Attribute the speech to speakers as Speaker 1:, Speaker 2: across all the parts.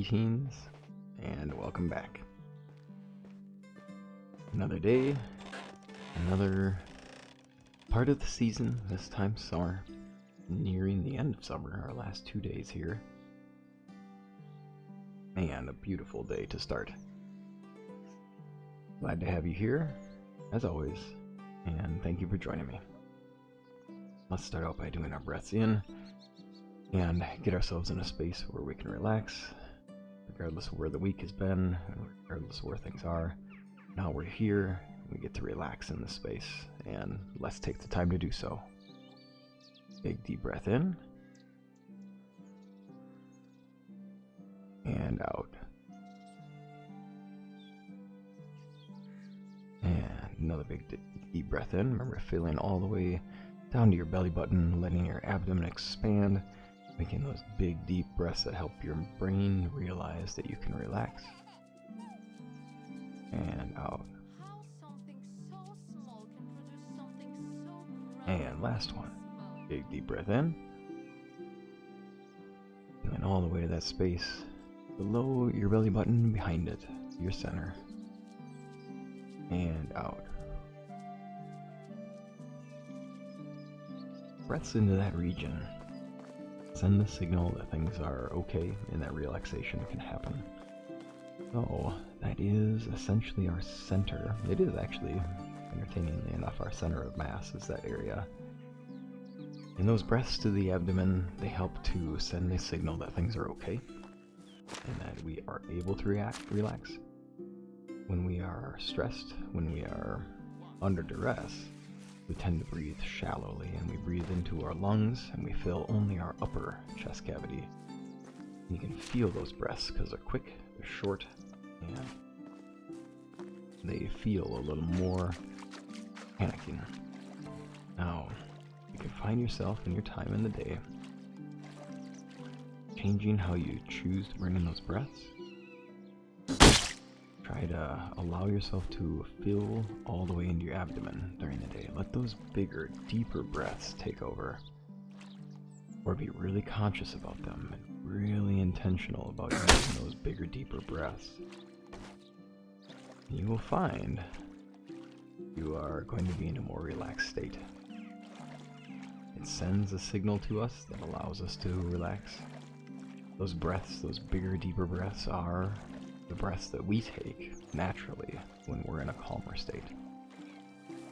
Speaker 1: Greetings and welcome back. Another day, another part of the season, this time summer. Nearing the end of summer, our last 2 days here. And a beautiful day to start. Glad to have you here, as always, and thank you for joining me. Let's start out by doing our breaths in and get ourselves in a space where we can relax, regardless of where the week has been, and regardless of where things are. Now we're here, we get to relax in this space, and let's take the time to do so. Big deep breath in, and out. And another big deep breath in. Remember, feeling all the way down to your belly button, letting your abdomen expand, making those big deep breaths that help your brain realize that you can relax. And out. And last one. Big deep breath in. Feeling all the way to that space below your belly button, behind it, your center. And out. Breaths into that region. Send the signal that things are okay and that relaxation can happen. So, that is essentially our center. It is actually, entertainingly enough, our center of mass is that area. And those breaths to the abdomen, they help to send the signal that things are okay and that we are able to relax. When we are stressed, when we are under duress, we tend to breathe shallowly, and we breathe into our lungs and we fill only our upper chest cavity. You can feel those breaths because they're quick, they're short, and they feel a little more panicking. Now, you can find yourself in your time in the day changing how you choose to bring in those breaths. Try to allow yourself to fill all the way into your abdomen during the day. Let those bigger, deeper breaths take over. Or be really conscious about them and really intentional about using those bigger, deeper breaths. You will find you are going to be in a more relaxed state. It sends a signal to us that allows us to relax. Those breaths, those bigger, deeper breaths are the breaths that we take naturally when we're in a calmer state.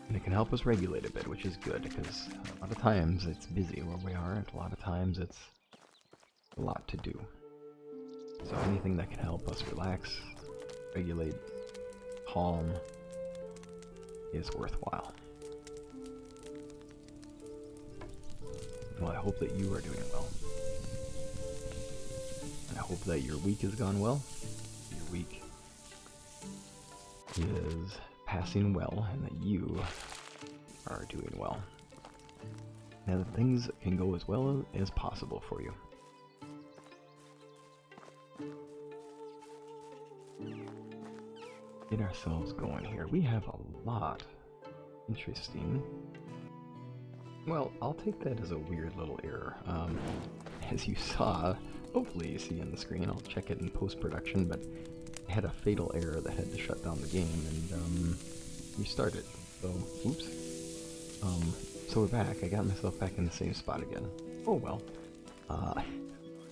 Speaker 1: And it can help us regulate a bit, which is good, because a lot of times it's busy where we are, and a lot of times it's a lot to do. So anything that can help us relax, regulate, calm, is worthwhile. Well, I hope that you are doing well. And I hope that your week has gone well. Your week is passing well, and that you are doing well. And that things can go as well as possible for you. Get ourselves going here. We have a lot interesting. Well, I'll take that as a weird little error. As you saw, hopefully you see on the screen, I'll check it in post-production, but I had a fatal error that had to shut down the game and restart it. So, oops. So we're back. I got myself back in the same spot again. Oh well.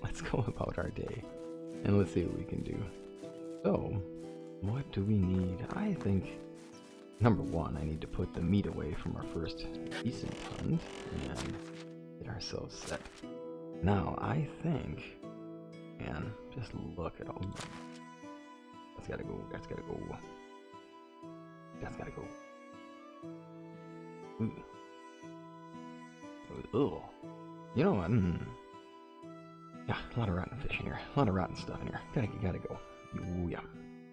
Speaker 1: Let's go about our day, and let's see what we can do. So, what do we need? I think, number one, I need to put the meat away from our first decent hunt and get ourselves set. Now, I think, man, just look at all. That's gotta go. That's gotta go. That's gotta go. Ooh. Ugh. You know what? Yeah, a lot of rotten fish in here. A lot of rotten stuff in here. Gotta go. Ooh, yeah.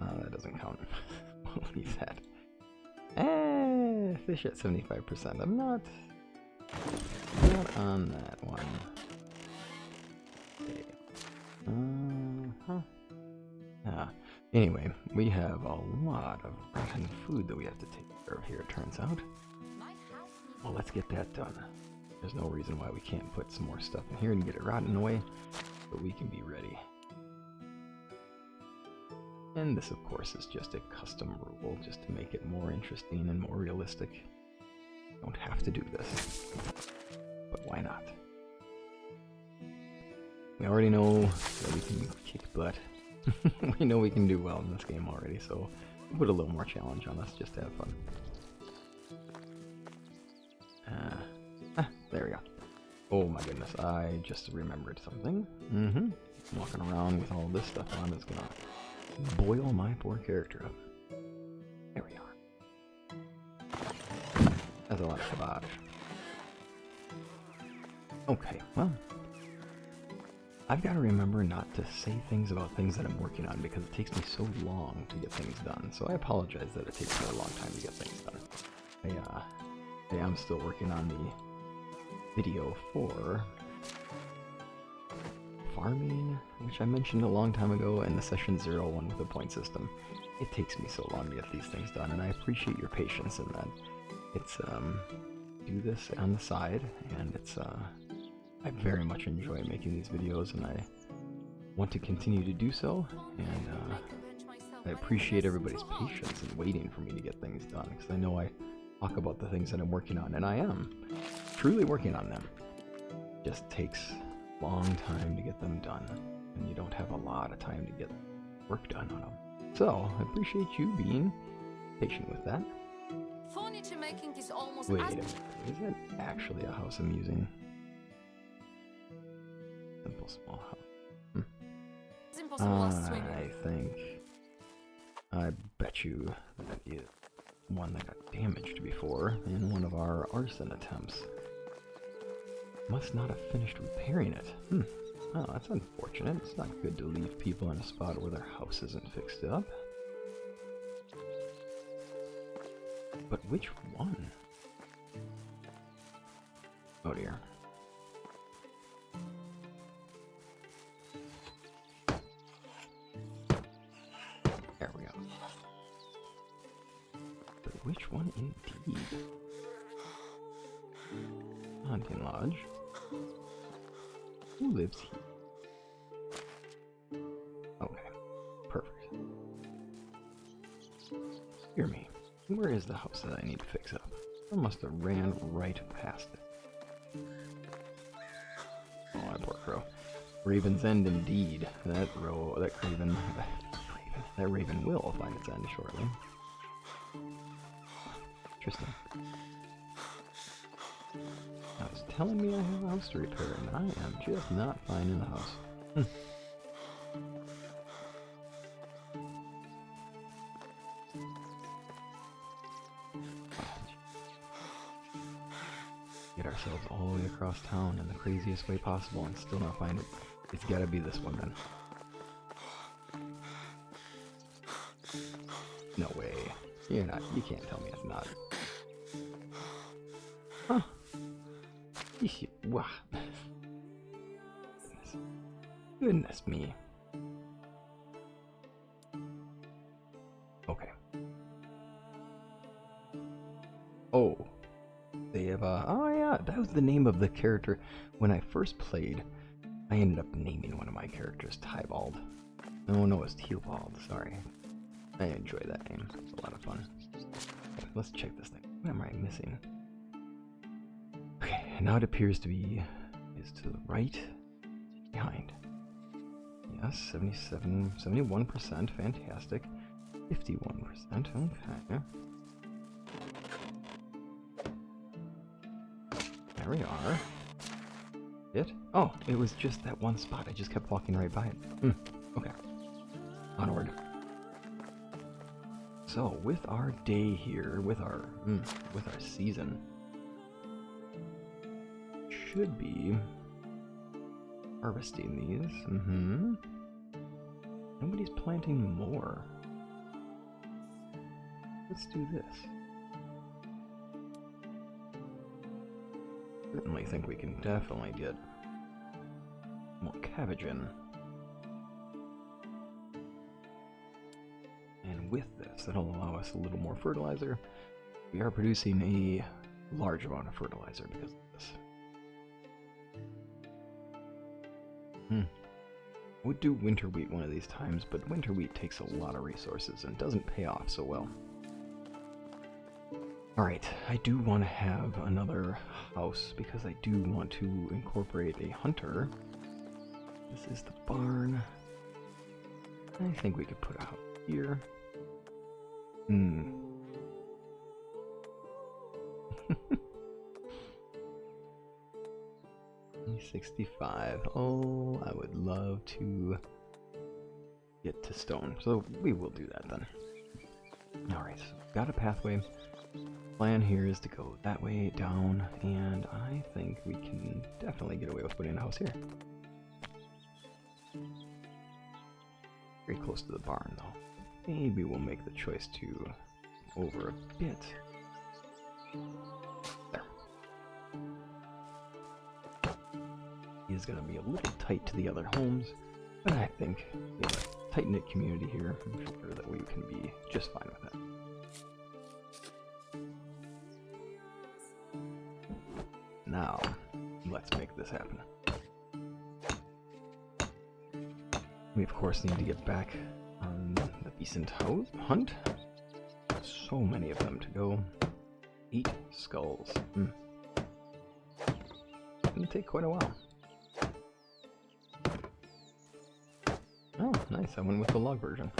Speaker 1: That doesn't count. We'll leave that. Fish at 75%. I'm not on that one. Okay. Anyway, we have a lot of rotten food that we have to take care of here, it turns out. Well, let's get that done. There's no reason why we can't put some more stuff in here and get it rotten away, but we can be ready. And this, of course, is just a custom rule, just to make it more interesting and more realistic. You don't have to do this, but why not? We already know that we can kick butt. We know we can do well in this game already, so put a little more challenge on us just to have fun. There we go. Oh my goodness, I just remembered something. Walking around with all this stuff on is gonna boil my poor character up. There we are. That's a lot of cabbage. Okay, well, I've got to remember not to say things about things that I'm working on because it takes me so long to get things done. So I apologize that it takes me a long time to get things done. I am still working on the video for farming, which I mentioned a long time ago in the session 01 with the point system. It takes me so long to get these things done, and I appreciate your patience in that. It's do this on the side, and it's I very much enjoy making these videos, and I want to continue to do so, and I appreciate everybody's patience in waiting for me to get things done, because I know I talk about the things that I'm working on, and I am truly working on them. It just takes a long time to get them done, and you don't have a lot of time to get work done on them. So, I appreciate you being patient with that.
Speaker 2: Furniture making is almost
Speaker 1: Wait a minute, is that actually a house I'm using? Simple small house.
Speaker 2: It's impossible last swing.
Speaker 1: I bet you that is one that got damaged before in one of our arson attempts. Must not have finished repairing it. Oh, that's unfortunate. It's not good to leave people in a spot where their house isn't fixed up. But which one? Oh dear. There we go. But which one indeed? Hunting Lodge. Who lives here? Okay, perfect. Hear me. Where is the house that I need to fix up? I must have ran right past it. Oh, that poor crow. Raven's End indeed. That raven will find its end shortly. Interesting. I was telling me I have a house to repair, and I am just not finding the house. Get ourselves all the way across town in the craziest way possible and still not find it. It's gotta be this one then. No way. You can't tell me it's not. Huh. Wow. Goodness me. Okay. Oh. They have oh yeah, that was the name of the character. When I first played, I ended up naming one of my characters Tybald. Oh no, it's Tealbald, sorry. I enjoy that name. It's a lot of fun. Okay, let's check this thing. What am I missing? Okay, now it appears to be to the right, behind. Yes, 71%, fantastic. 51%, okay. There we are. It? Oh, it was just that one spot. I just kept walking right by it. Okay. Onward. So, with our day here, with our season, should be harvesting these. Nobody's planting more. Let's do this. Certainly think we can definitely get more cabbage in. And with this, that'll allow us a little more fertilizer. We are producing a large amount of fertilizer because of this. I would do winter wheat one of these times, but winter wheat takes a lot of resources and doesn't pay off so well. Alright, I do want to have another house because I do want to incorporate a hunter. This is the barn. I think we could put a house here. 65. Oh, I would love to get to stone. So we will do that then. Alright, so we've got a pathway. Plan here is to go that way down, and I think we can definitely get away with putting a house here. Very close to the barn though. Maybe we'll make the choice to over a bit. There. Is going to be a little tight to the other homes, but I think we have a tight-knit community here. I'm sure that we can be just fine with that. Now, let's make this happen. We of course need to get back on the Wisent hunt. So many of them to go. 8 skulls. Gonna take quite a while. Oh, nice. I went with the log version.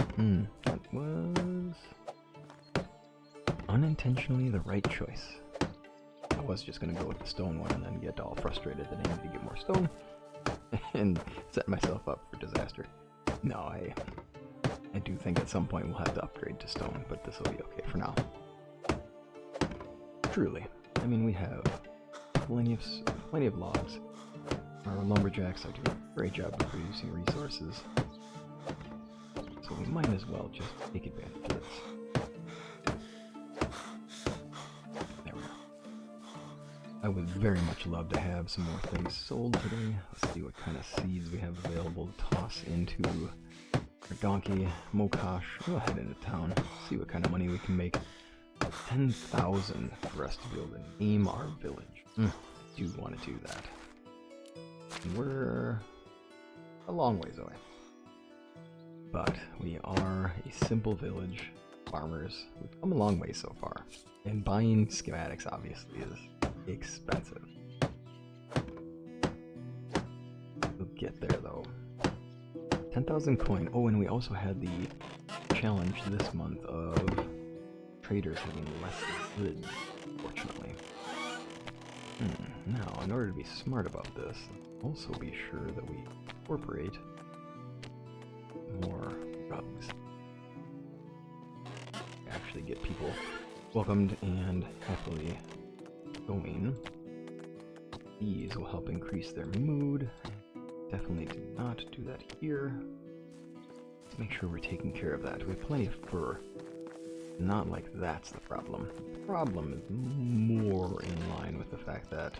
Speaker 1: That was unintentionally the right choice. I was just gonna go with the stone one and then get all frustrated that I needed to get more stone and set myself up for disaster. No, I do think at some point we'll have to upgrade to stone, but this will be okay for now. Truly. I mean, we have plenty of logs. Our lumberjacks are doing a great job of producing resources. So we might as well just take advantage of this. There we go. I would very much love to have some more things sold today. Let's see what kind of seeds we have available to toss into our donkey. Mokosh, we'll head into town, see what kind of money we can make. 10,000 for us to be able to name our village. Do want to do that. And we're a long ways away. But we are a simple village, farmers. We've come a long way so far. And buying schematics obviously is expensive. We'll get there though. 10,000 coin. Oh, and we also had the challenge this month of traders having less goods, fortunately. Now, in order to be smart about this, also be sure that we incorporate more rugs. Actually get people welcomed and happily going. These will help increase their mood. Definitely do not do that here. Let's make sure we're taking care of that. We have plenty of fur. Not like that's the problem. The problem is more in line with the fact that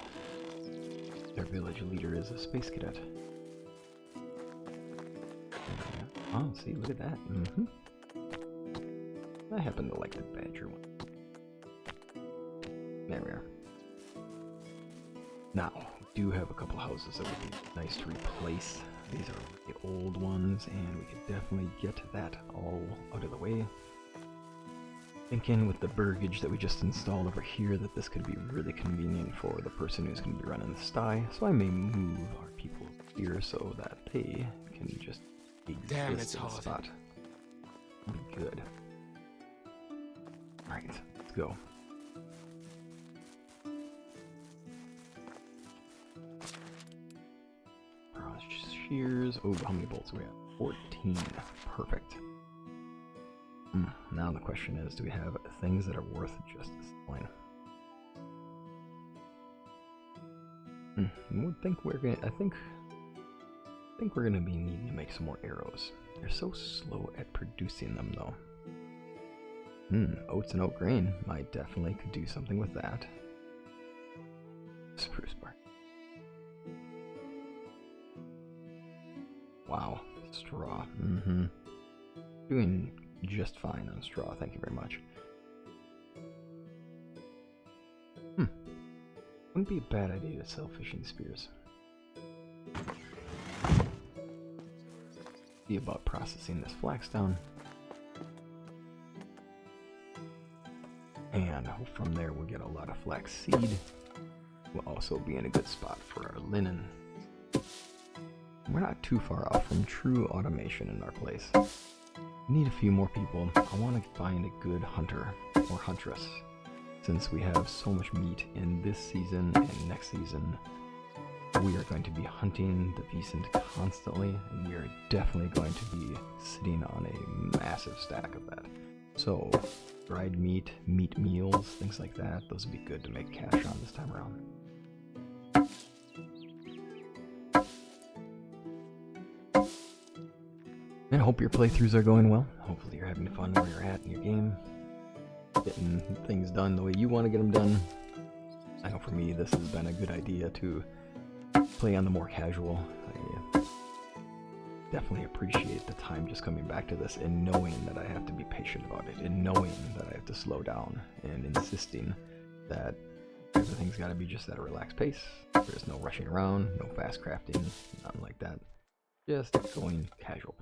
Speaker 1: their village leader is a space cadet. Oh, see, look at that. I happen to like the badger one. There we are. Now, we do have a couple houses that would be nice to replace. These are the old ones, and we could definitely get that all out of the way. Thinking with the burgage that we just installed over here that this could be really convenient for the person who's going to be running the sty, so I may move our people here so that they can just exist in the spot. That'd be good. Alright, let's go. Shears. Oh, how many bolts do we have? 14. Perfect. Now the question is, do we have things that are worth just this line? I think we're gonna be needing to make some more arrows. They're so slow at producing them though. Oats and oat grain. Might definitely could do something with that. Spruce bark. Wow, straw. Doing just fine on straw, thank you very much. Wouldn't be a bad idea to sell fishing spears. see about processing this flax down. And from there we'll get a lot of flax seed. We'll also be in a good spot for our linen. We're not too far off from true automation in our place. We need a few more people. I want to find a good hunter or huntress. Since we have so much meat in this season and next season, we are going to be hunting the Wisent constantly, and we are definitely going to be sitting on a massive stack of that. So, dried meat, meat meals, things like that, those would be good to make cash on this time around. And I hope your playthroughs are going well. Hopefully you're having fun where you're at in your game. Getting things done the way you want to get them done. I know for me this has been a good idea to play on the more casual. I definitely appreciate the time just coming back to this and knowing that I have to be patient about it, and knowing that I have to slow down, and insisting that everything's got to be just at a relaxed pace. There's no rushing around, no fast crafting, nothing like that. Just going casual.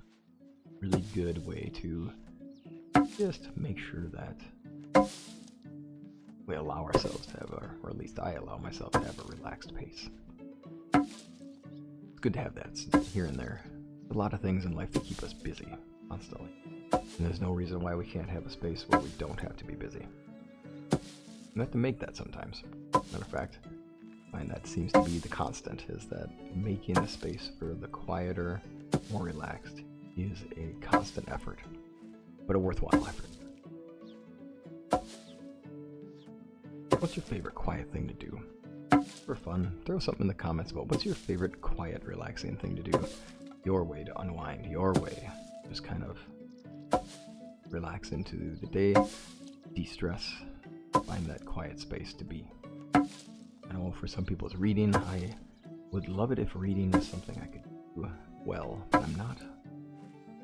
Speaker 1: Really good way to just make sure that we allow ourselves to have or at least I allow myself to have a relaxed pace. It's good to have that here and there. A lot of things in life that keep us busy constantly. And there's no reason why we can't have a space where we don't have to be busy. We have to make that sometimes. Matter of fact, I find that seems to be the constant, is that making a space for the quieter, more relaxed is a constant effort, but a worthwhile effort. What's your favorite quiet thing to do? For fun, throw something in the comments about what's your favorite quiet, relaxing thing to do. Your way to unwind, your way. Just kind of relax into the day, de-stress, find that quiet space to be. I know for some people it's reading. I would love it if reading is something I could do well, but I'm not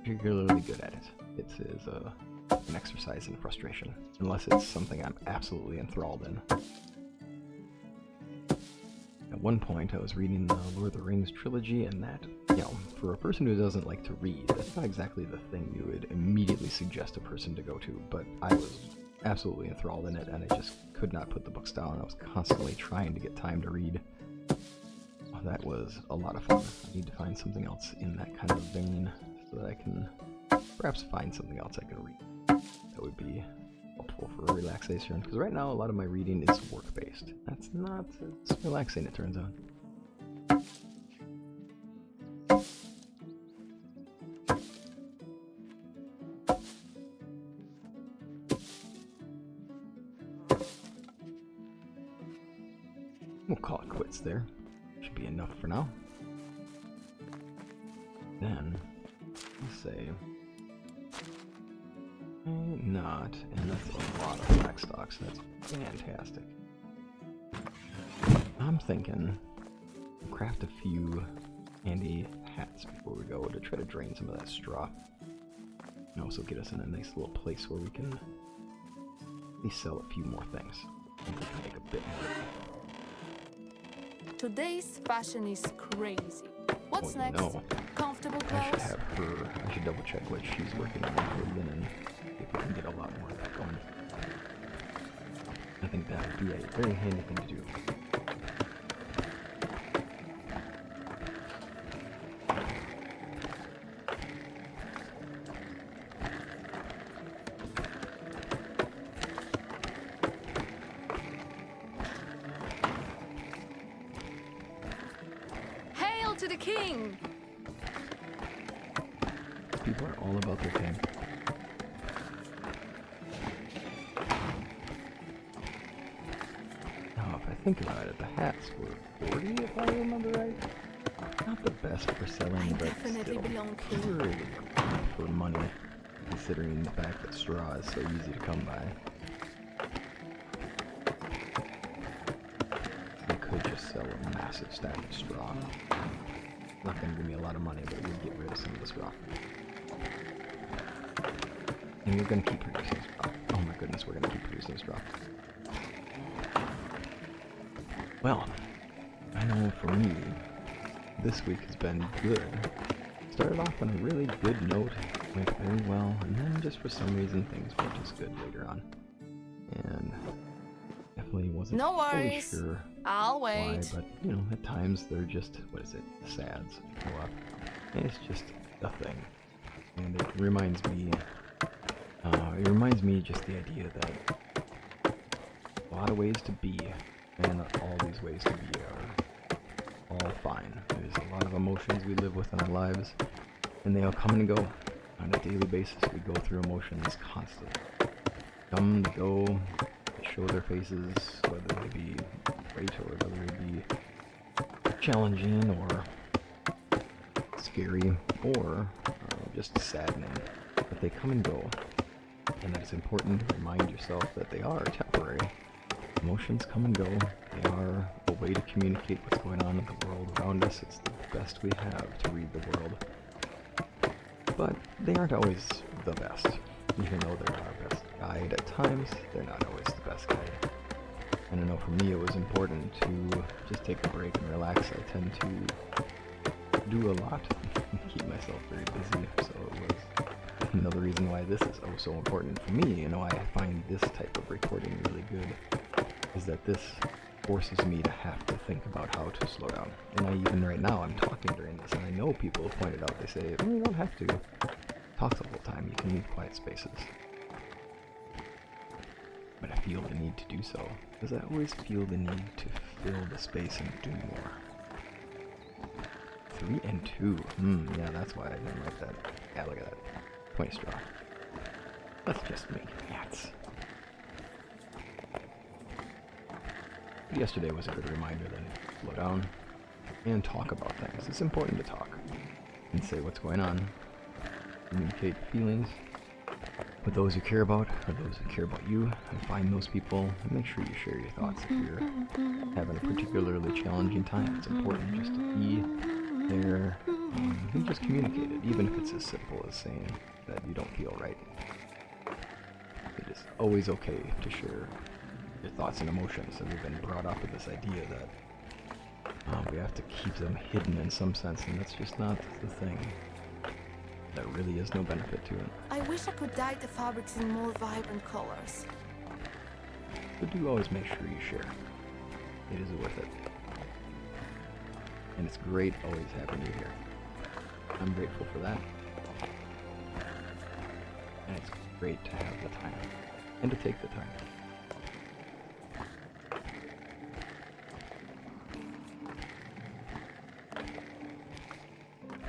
Speaker 1: particularly good at it. It is an exercise in frustration, unless it's something I'm absolutely enthralled in. At one point I was reading the Lord of the Rings trilogy, and that, for a person who doesn't like to read, that's not exactly the thing you would immediately suggest a person to go to, but I was absolutely enthralled in it, and I just could not put the books down. I was constantly trying to get time to read. That was a lot of fun. I need to find something else in that kind of vein so that I can perhaps find something else I can read. That would be helpful for relaxation, because right now a lot of my reading is work-based. That's not as relaxing, it turns out. We'll call it quits there. Should be enough for now. Then, let's say, not, and that's a lot of black stocks. That's fantastic. I'm thinking craft a few handy hats before we go to try to drain some of that straw. And also get us in a nice little place where we can at least sell a few more things. I think we can make a bit more.
Speaker 2: Today's fashion is crazy. What's next?
Speaker 1: No.
Speaker 2: Comfortable
Speaker 1: I should
Speaker 2: clothes?
Speaker 1: have her. I should double check what she's working on for linen. See if we can get a lot more of that going. I think that would be a very handy thing to do.
Speaker 2: Hail to the king!
Speaker 1: People are all about their king. Now, if I think about it, the hats were 40, if I remember right. Not the best for selling, but still really good for money, considering the fact that straw is so easy to come by. I could just sell a massive stack of straw. Not going to give me a lot of money, but it would get rid of some of the straw. And we're going to keep producing straw. Oh my goodness, we're going to keep producing straw. Well, I know for me, this week has been good. started off on a really good note, went very well, and then just for some reason things weren't as good later on. And definitely wasn't
Speaker 2: No
Speaker 1: fully
Speaker 2: worries.
Speaker 1: sure
Speaker 2: I'll
Speaker 1: why,
Speaker 2: wait.
Speaker 1: but you know, at times they're just, what is it, sads show up. And it's just a thing. And it reminds me just the idea that a lot of ways to be, and all these ways to be are all fine. There's a lot of emotions we live with in our lives, and they all come and go. On a daily basis, we go through emotions constantly. Come, they go, they show their faces, whether they be great or whether they be challenging or scary or just saddening. But they come and go, and it's important to remind yourself that they are temporary. Emotions come and go. They are a way to communicate what's going on in the world around us. It's the best we have to read the world. But they aren't always the best. Even though they're our best guide at times, they're not always the best guide. And I know for me it was important to just take a break and relax. I tend to do a lot and keep myself very busy, so it was another reason why this is so important for me. You know, I find this type of recording really good, is that this forces me to have to think about how to slow down. And I even right now, I'm talking during this, and I know people have pointed out, they say, well, you don't have to talk the whole time, you can leave quiet spaces. But I feel the need to do so, because I always feel the need to fill the space and do more. 3 and 2, yeah, that's why I didn't like that. Yeah, look at that, 20 straw. That's just me, yes. But yesterday was a good reminder that slow down and talk about things. It's important to talk and say what's going on. Communicate feelings with those you care about or those who care about you, and find those people and make sure you share your thoughts. If you're having a particularly challenging time, it's important just to be there and just communicate it, even if it's as simple as saying that you don't feel right. It is always okay to share your thoughts and emotions, and we've been brought up with this idea that we have to keep them hidden in some sense, and that's just not the thing. There really is no benefit to it.
Speaker 2: I wish I could dye the fabrics in more vibrant colors.
Speaker 1: But do always make sure you share. It is worth it. And it's great always having you here. I'm grateful for that. And it's great to have the time. And to take the time.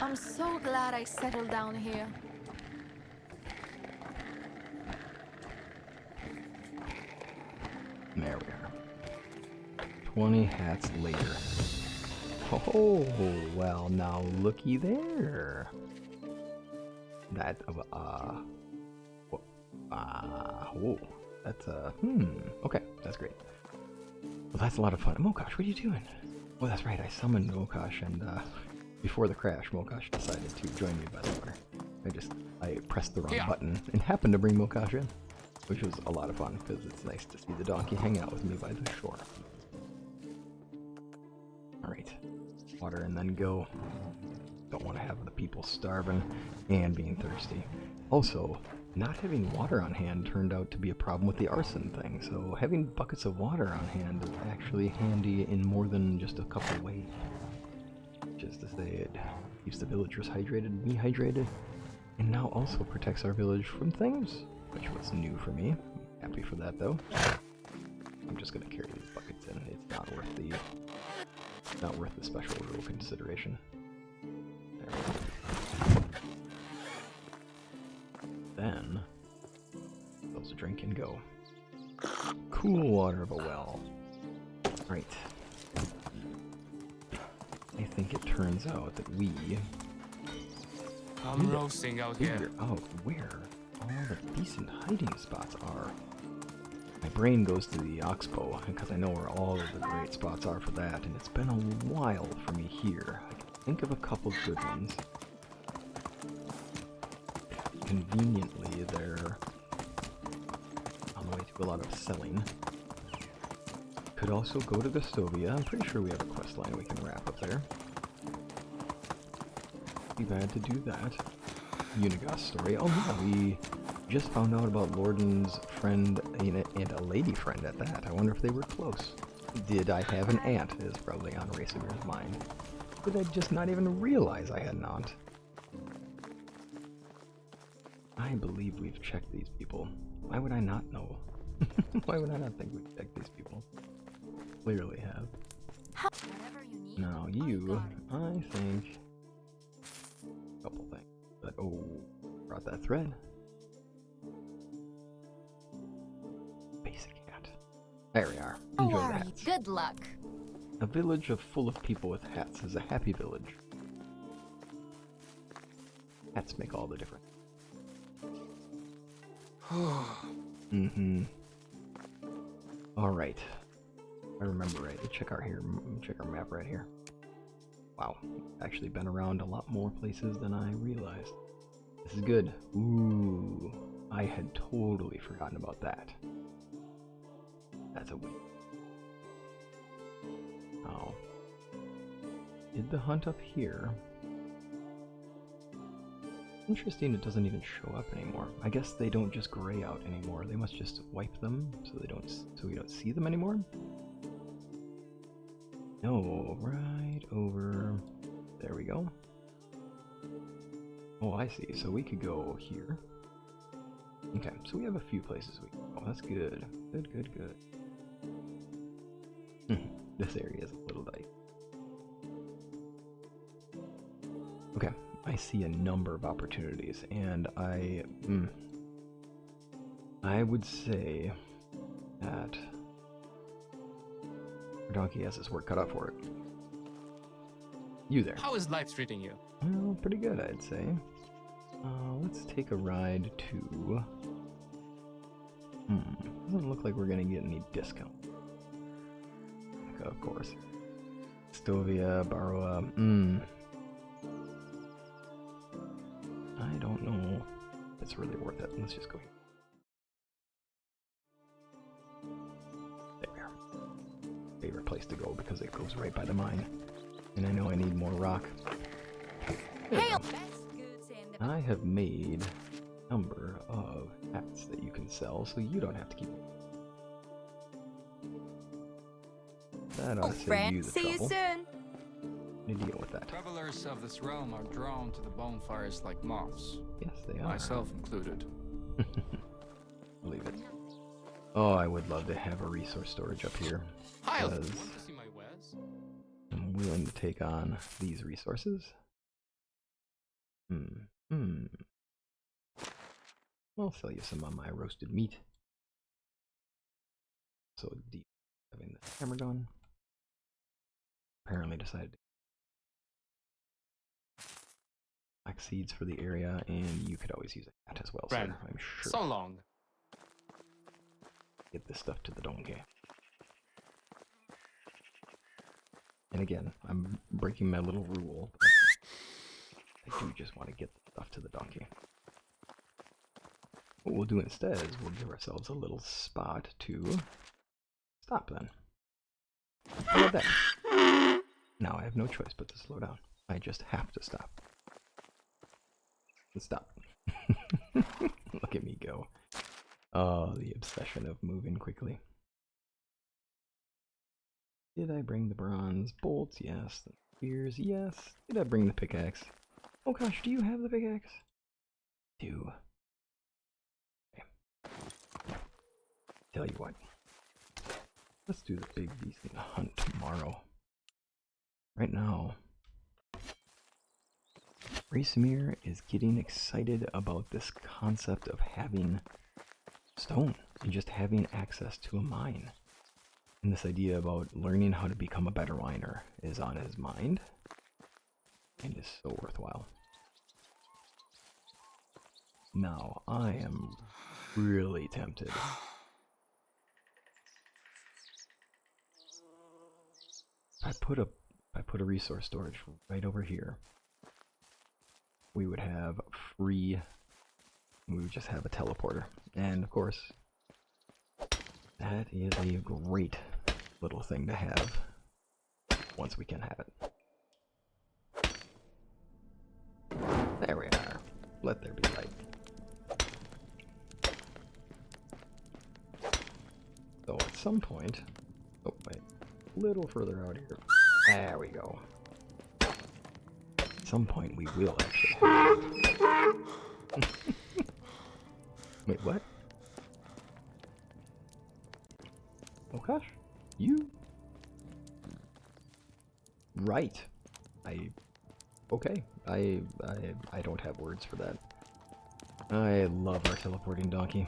Speaker 2: I'm so glad I settled down here.
Speaker 1: There we are. 20 hats later. Oh, well, now looky there. That, that's, okay, that's great. Well, that's a lot of fun. Mokosh, what are you doing? Oh, that's right, I summoned Mokosh, and, before the crash, Mokosh decided to join me by the water. I pressed the wrong button and happened to bring Mokosh in, which was a lot of fun, because it's nice to see the donkey hang out with me by the shore. Alright, water and then go. Don't want to have the people starving and being thirsty. Also, not having water on hand turned out to be a problem with the arson thing, so having buckets of water on hand is actually handy in more than just a couple ways. Just to say, it keeps the villagers hydrated, me hydrated, and now also protects our village from things, which was new for me. Happy for that though. I'm just gonna carry these buckets in. It's not worth the special rule consideration. There we go. Then those drink and go. Cool water of a well. Right. I think it turns out that we
Speaker 3: I'm roasting out here.
Speaker 1: figure out where all the decent hiding spots are. My brain goes to the Oxbow because I know where all of the great spots are for that, and it's been a while for me here. I can think of a couple good ones. Conveniently, they're on the way to a lot of selling. Could also go to Gustovia. I'm pretty sure we have a quest line we can wrap up there. be bad to do that. Unigost story. Oh yeah, we just found out about Lorden's friend and a lady friend at that. I wonder if they were close. Did I have an aunt is probably on Racimir's mind. Did I just not even realize I had an aunt? I believe we've checked these people. Why would I not know? Why would I not think we've checked these people? Clearly have. Now you, I think, a couple things. But oh, brought that thread. Basic hat. There we are. Enjoy the hats.
Speaker 2: Good luck.
Speaker 1: A village full of people with hats is a happy village. Hats make all the difference. Alright. I remember right. Check our map right here. Wow. Actually been around a lot more places than I realized. This is good. Ooh. I had totally forgotten about that. That's a win. Oh. Did the hunt up here? Interesting, it doesn't even show up anymore. I guess they don't just gray out anymore. They must just wipe them so we don't see them anymore. No, right over there we go. Oh, I see. So we could go here. Okay, so we have a few places we can go. That's good. Good. This area is a little dicey. Okay, I see a number of opportunities, and I would say that our donkey has his work cut out for it. You there?
Speaker 3: How is life treating you?
Speaker 1: Well, pretty good, I'd say. Let's take a ride to... Doesn't look like we're gonna get any discount. Of course. Stovia, Baroa, I don't know if it's really worth it. Let's just go here. There we are. Favorite place to go because it goes right by the mine. And I know I need more rock. Hey, I have made a number of hats that you can sell, so you don't have to keep them. That ought to save you the trouble.
Speaker 2: See you soon.
Speaker 1: To deal with that.
Speaker 3: Travelers of this realm are drawn to the bonfires like moths.
Speaker 1: Yes, they are.
Speaker 3: Myself included.
Speaker 1: Believe it. Oh, I would love to have a resource storage up here.
Speaker 3: Hi,
Speaker 1: because
Speaker 3: want to see my wares?
Speaker 1: I'm willing to take on these resources. I'll sell you some of my roasted meat. So deep having the hammer gun. Apparently decided to black seeds for the area, and you could always use a hat as well,
Speaker 3: Friend,
Speaker 1: sir. I'm sure.
Speaker 3: So long.
Speaker 1: Get this stuff to the donkey. And again, I'm breaking my little rule. I do just want to get the stuff to the donkey. What we'll do instead is we'll give ourselves a little spot to stop then. How about that? Now I have no choice but to slow down. I just have to stop. Let's stop. Look at me go. Oh, the obsession of moving quickly. Did I bring the bronze bolts? Yes. The spears? Yes. Did I bring the pickaxe? Oh gosh, do you have the pickaxe? Do. Okay. Tell you what. Let's do the big beasting hunt tomorrow. Right now, Racemir is getting excited about this concept of having stone and just having access to a mine. And this idea about learning how to become a better miner is on his mind and is so worthwhile. Now, I am really tempted. I put a resource storage right over here. We would have we would just have a teleporter. And of course, that is a great little thing to have once we can have it. There we are. Let there be light. So at some point... Oh, wait. A little further out here. There we go. At some point we will actually have... Wait, what? Oh gosh. You... Right. Okay. I don't have words for that. I love our teleporting donkey.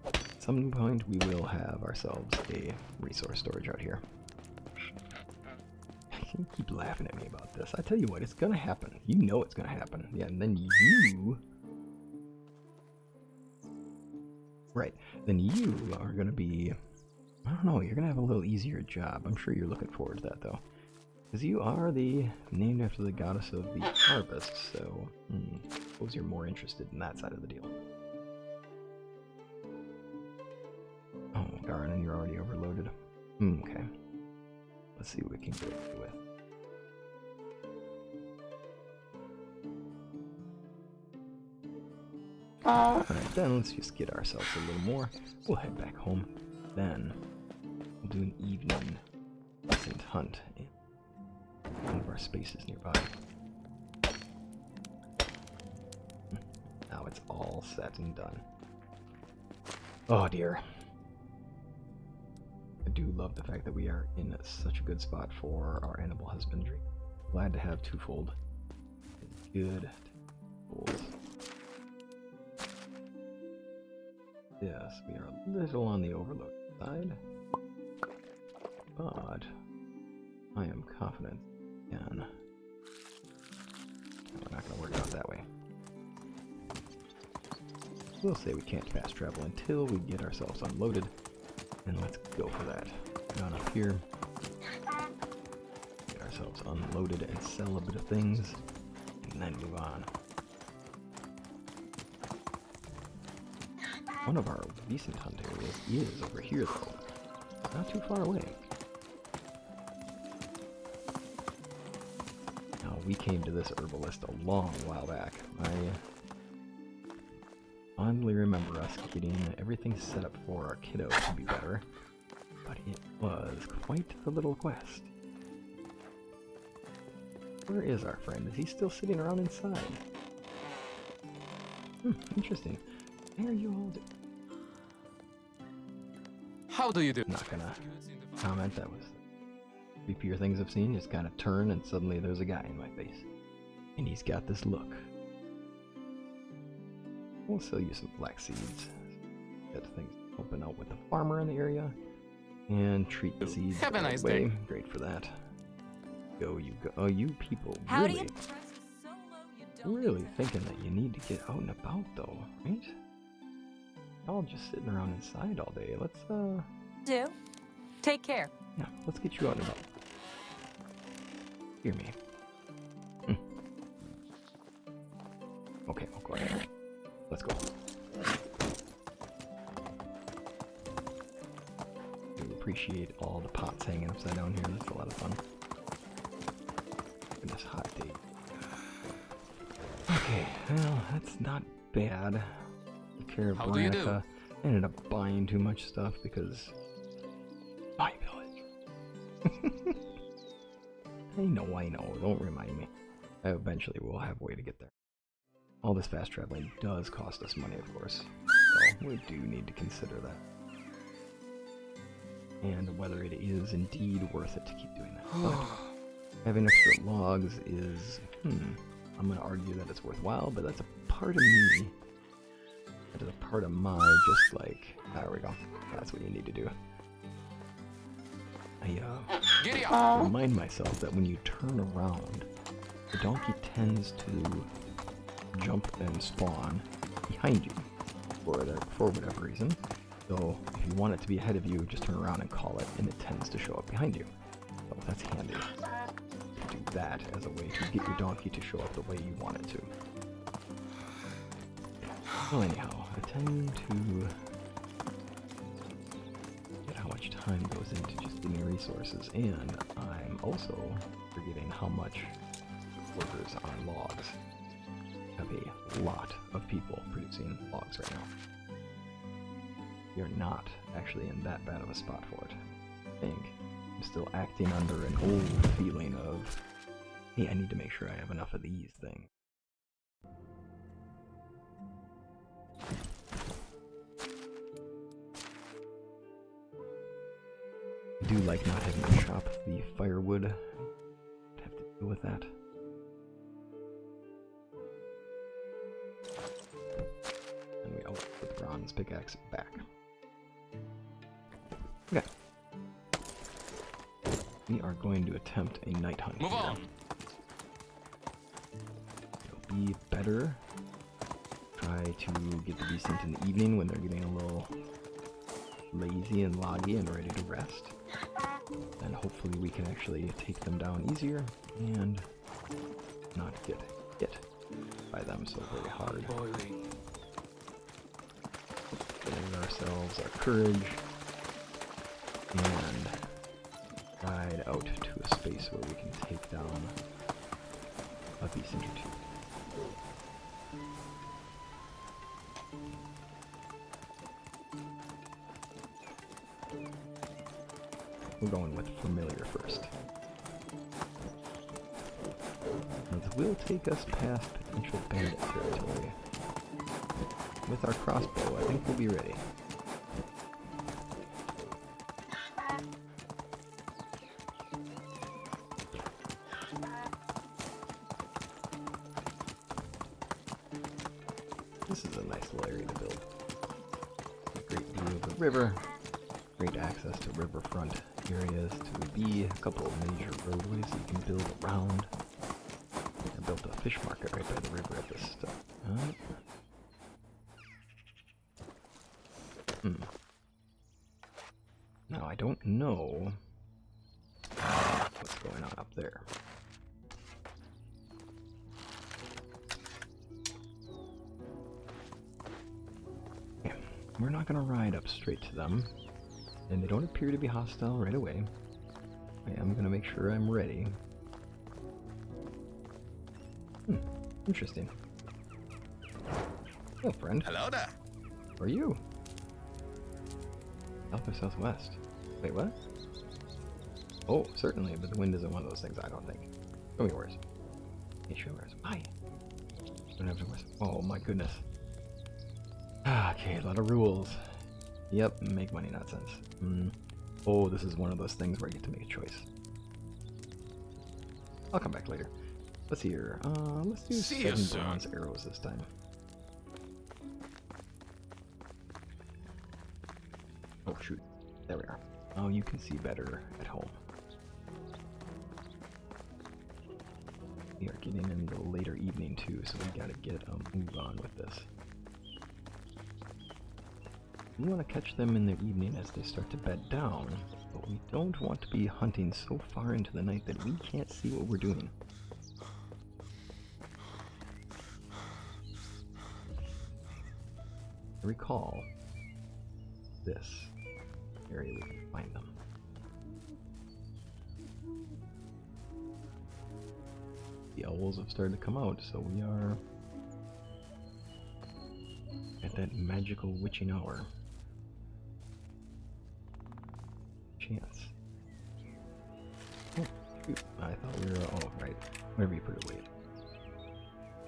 Speaker 1: At some point we will have ourselves a resource storage out here. You keep laughing at me about this. I tell you what, it's gonna happen. You know it's gonna happen. Yeah, and then you... Right. Then you are gonna be... I don't know, you're gonna have a little easier job. I'm sure you're looking forward to that, though. Because you are named after the goddess of the harvest, so... I suppose you're more interested in that side of the deal. Oh, darn, and you're already overloaded. Okay. Let's see what we can get away with. Alright, then let's just get ourselves a little more. We'll head back home. Then, we'll do an evening Wisent hunt in one of our spaces nearby. Now it's all set and done. Oh dear. I do love the fact that we are in such a good spot for our animal husbandry. Glad to have twofold. Good tools. Yes, we are a little on the overload side, but I am confident again. We're not going to work out that way. We'll say we can't fast travel until we get ourselves unloaded, and let's go for that. Down up here, get ourselves unloaded and sell a bit of things, and then move on. One of our recent hunt areas is over here, though. Not too far away. Now, we came to this herbalist a long while back. I fondly remember us getting everything set up for our kiddo to be better, but it was quite the little quest. Where is our friend? Is he still sitting around inside? Interesting. Where are you all doing?
Speaker 3: How do you do?
Speaker 1: Not gonna comment. That was the creepier things I've seen. Just kind of turn and suddenly there's a guy in my face. And he's got this look. We'll sell you some black seeds. Get things open out with the farmer in the area. And treat the seeds.
Speaker 3: Have a nice
Speaker 1: way.
Speaker 3: day.
Speaker 1: Great for that. Go, you go. Oh, you people
Speaker 2: How do
Speaker 1: really,
Speaker 2: you...
Speaker 1: really thinking that you need to get out and about, though, right? All just sitting around inside all day. Let's,
Speaker 2: Do. Take care.
Speaker 1: yeah, let's get you out and about. Hear me. Okay, I'll go ahead. Let's go. I appreciate all the pots hanging upside down here. That's a lot of fun. Goodness, hot day. Okay, well, that's not bad. Take care of
Speaker 3: How do you do?
Speaker 1: Veronica. I ended up buying too much stuff because my village. I know. Don't remind me. I eventually will have a way to get there. All this fast traveling does cost us money, of course. So we do need to consider that. And whether it is indeed worth it to keep doing that. But having extra logs is, I'm going to argue that it's worthwhile, but that's a part of me. That is a part of my, just like, there we go. That's what you need to do. I remind myself that when you turn around, the donkey tends to jump and spawn behind you for whatever reason. So if you want it to be ahead of you, just turn around and call it, and it tends to show up behind you. So that's handy. You do that as a way to get your donkey to show up the way you want it to. Well, anyhow, I tend to get how much time goes into just getting resources, and I'm also forgetting how much workers on logs. Have a lot of people producing logs right now. You're not actually in that bad of a spot for it. I think I'm still acting under an old feeling of, hey, I need to make sure I have enough of these things. I do like not having to chop the firewood. I'd have to deal with that. And we all put the bronze pickaxe back. Okay. We are going to attempt a night hunt.
Speaker 3: Move on.
Speaker 1: It'll be better. Try to get the Wisent in the evening when they're getting a little lazy and loggy and ready to rest. And hopefully we can actually take them down easier and not get hit by them so very hard. Getting ourselves our courage and ride out to a space where we can take down a Wisent or two. We're going with familiar first. This will take us past potential bandit territory. With our crossbow, I think we'll be ready. This is a nice little area to build. A great view of the river. Great access to riverfront areas to be a couple of major roadways that you can build around. I built a fish market right by the river at this stuff. Now I don't know what's going on up there. Okay. We're not gonna ride up straight to them. And they don't appear to be hostile right away. I am gonna make sure I'm ready. Interesting. Hello, friend.
Speaker 4: Hello there.
Speaker 1: How are you? South or southwest? Wait, what? Oh, certainly, but the wind isn't one of those things, I don't think. Show me yours. Hey, show yours. Why? Don't have to west. Oh my goodness. Okay, a lot of rules. Yep, make money nonsense. Oh, this is one of those things where I get to make a choice. I'll come back later. Let's see here. Let's do 7 bronze arrows this time. Oh shoot, there we are. Oh, you can see better at home. We are getting into the later evening too, so we gotta get a move on with this. We want to catch them in the evening as they start to bed down, but we don't want to be hunting so far into the night that we can't see what we're doing. I recall this area we can find them. The owls have started to come out, so we are at that magical witching hour. Chance. Oh, shoot. I thought we were. Oh, right. Wherever you put it, wait.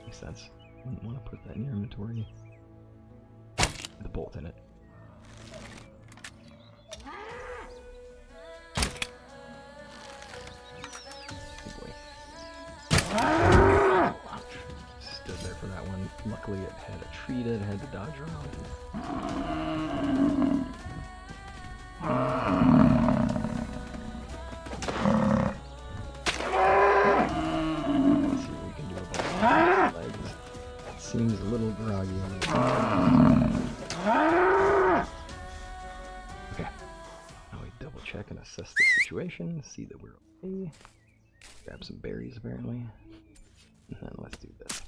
Speaker 1: Makes sense. Wouldn't want to put that in your inventory. With a bolt in it. Oh boy. Ouch. Stood there for that one. Luckily, it had a tree that it had to dodge around. Seems a little groggy. Okay. Now we double check and assess the situation, see that we're okay. Grab some berries apparently. And then let's do this.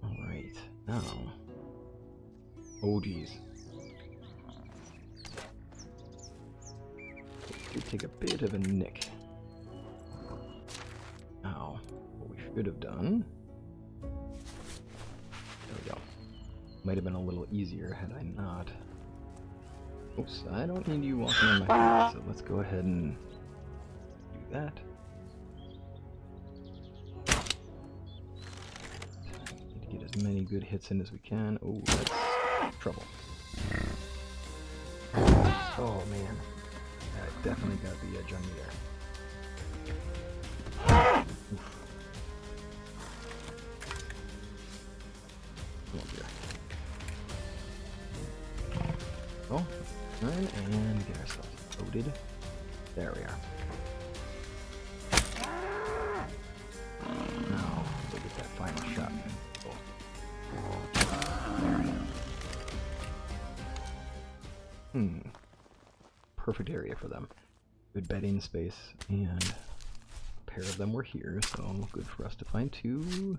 Speaker 1: Alright, now. Oh geez. take a bit of a nick. Now, what we should have done... There we go. Might have been a little easier had I not. Oops, I don't need you walking on my feet, so let's go ahead and do that. Need to get as many good hits in as we can. Oh, that's trouble. Oh man, that definitely got the edge on me there. Oof. Oh dear. Oh, turn and get ourselves loaded. There we are. Now, we'll get that final shot. Oh. Perfect area for them. Good bedding space, and a pair of them were here, so good for us to find two.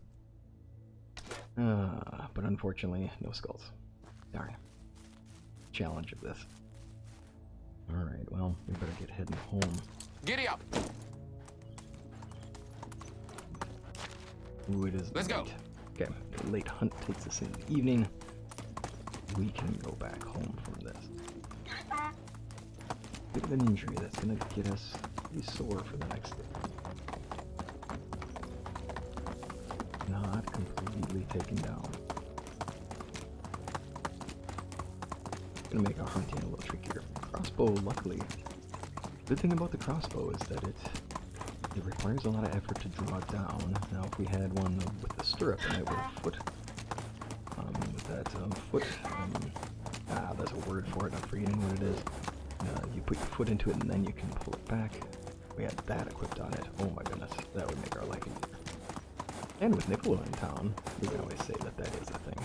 Speaker 1: But unfortunately, no skulls. Darn. Challenge of this. Alright, well, we better get heading home.
Speaker 3: Giddy up!
Speaker 1: Ooh, it is
Speaker 3: Let's
Speaker 1: late.
Speaker 3: go.
Speaker 1: Okay, the late hunt takes us into the evening. We can go back home from this. Bit of an injury that's gonna get us pretty sore for the next day. Not completely taken down. Gonna make our hunting a little trickier. Crossbow, luckily, good thing about the crossbow is that it requires a lot of effort to draw it down. Now, if we had one with the stirrup and it with a foot, with that foot, there's a word for it. I'm forgetting what it is. You put your foot into it and then you can pull it back. We had that equipped on it. Oh my goodness, that would make our life easier. And with Nicola in town, we can always say that that is a thing.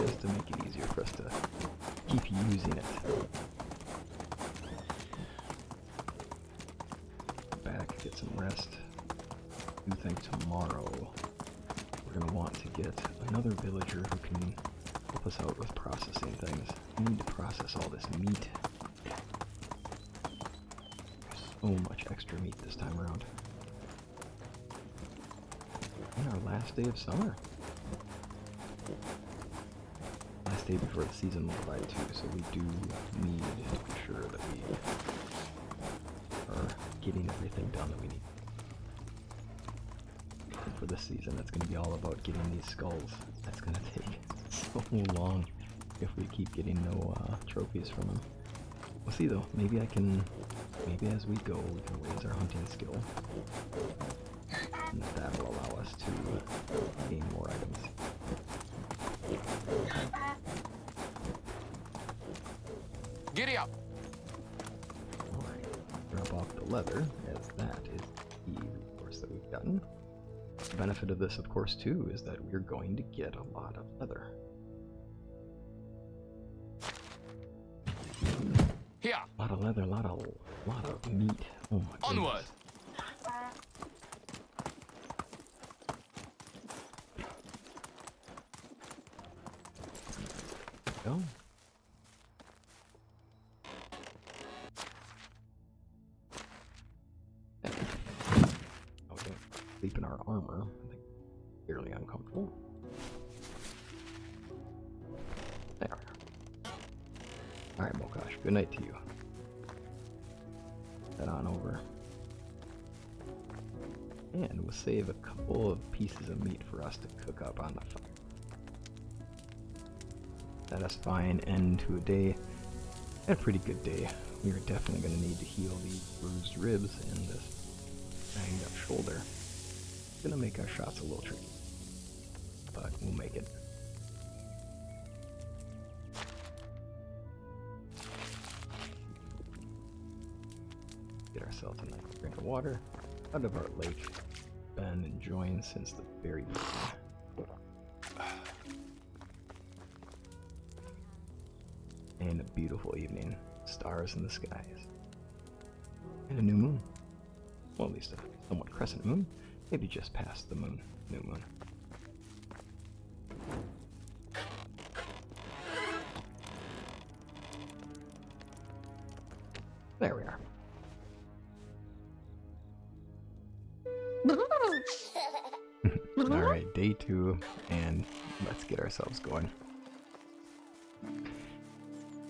Speaker 1: Just to make it easier for us to keep using it. Back, get some rest. I do think tomorrow we're going to want to get another villager who can help us out with processing things. We need to process all this meat. So much extra meat this time around. And our last day of summer. Last day before the season will arrive too, so we do need to be sure that we are getting everything done that we need. And for this season, that's going to be all about getting these skulls. That's going to take so long if we keep getting no trophies from them. We'll see though, maybe as we go, we can raise our hunting skill. And that will allow us to gain more items.
Speaker 3: Giddy up!
Speaker 1: Alright, drop off the leather, as that is the resource that we've gotten. The benefit of this, of course, too, is that we're going to get a lot of leather.
Speaker 3: Here!
Speaker 1: A lot of leather, a lot of meat. Oh my goodness.
Speaker 3: Onward!
Speaker 1: Go. Oh, don't sleep in our armor. I think fairly uncomfortable. There we are. Alright, Mokash, good night to you. Head on over. And we'll save a couple of pieces of meat for us to cook up on the fire. That's fine. End to a day. Had a pretty good day. We are definitely going to need to heal these bruised ribs and this banged up shoulder. It's going to make our shots a little tricky, but we'll make it. Get ourselves a nice drink of water out of our lake. Been enjoying since the very beginning. And a beautiful evening, stars in the skies, and a new moon. Well, at least a somewhat crescent moon, maybe just past the moon, new moon. There we are. Alright, day 2, and let's get ourselves going.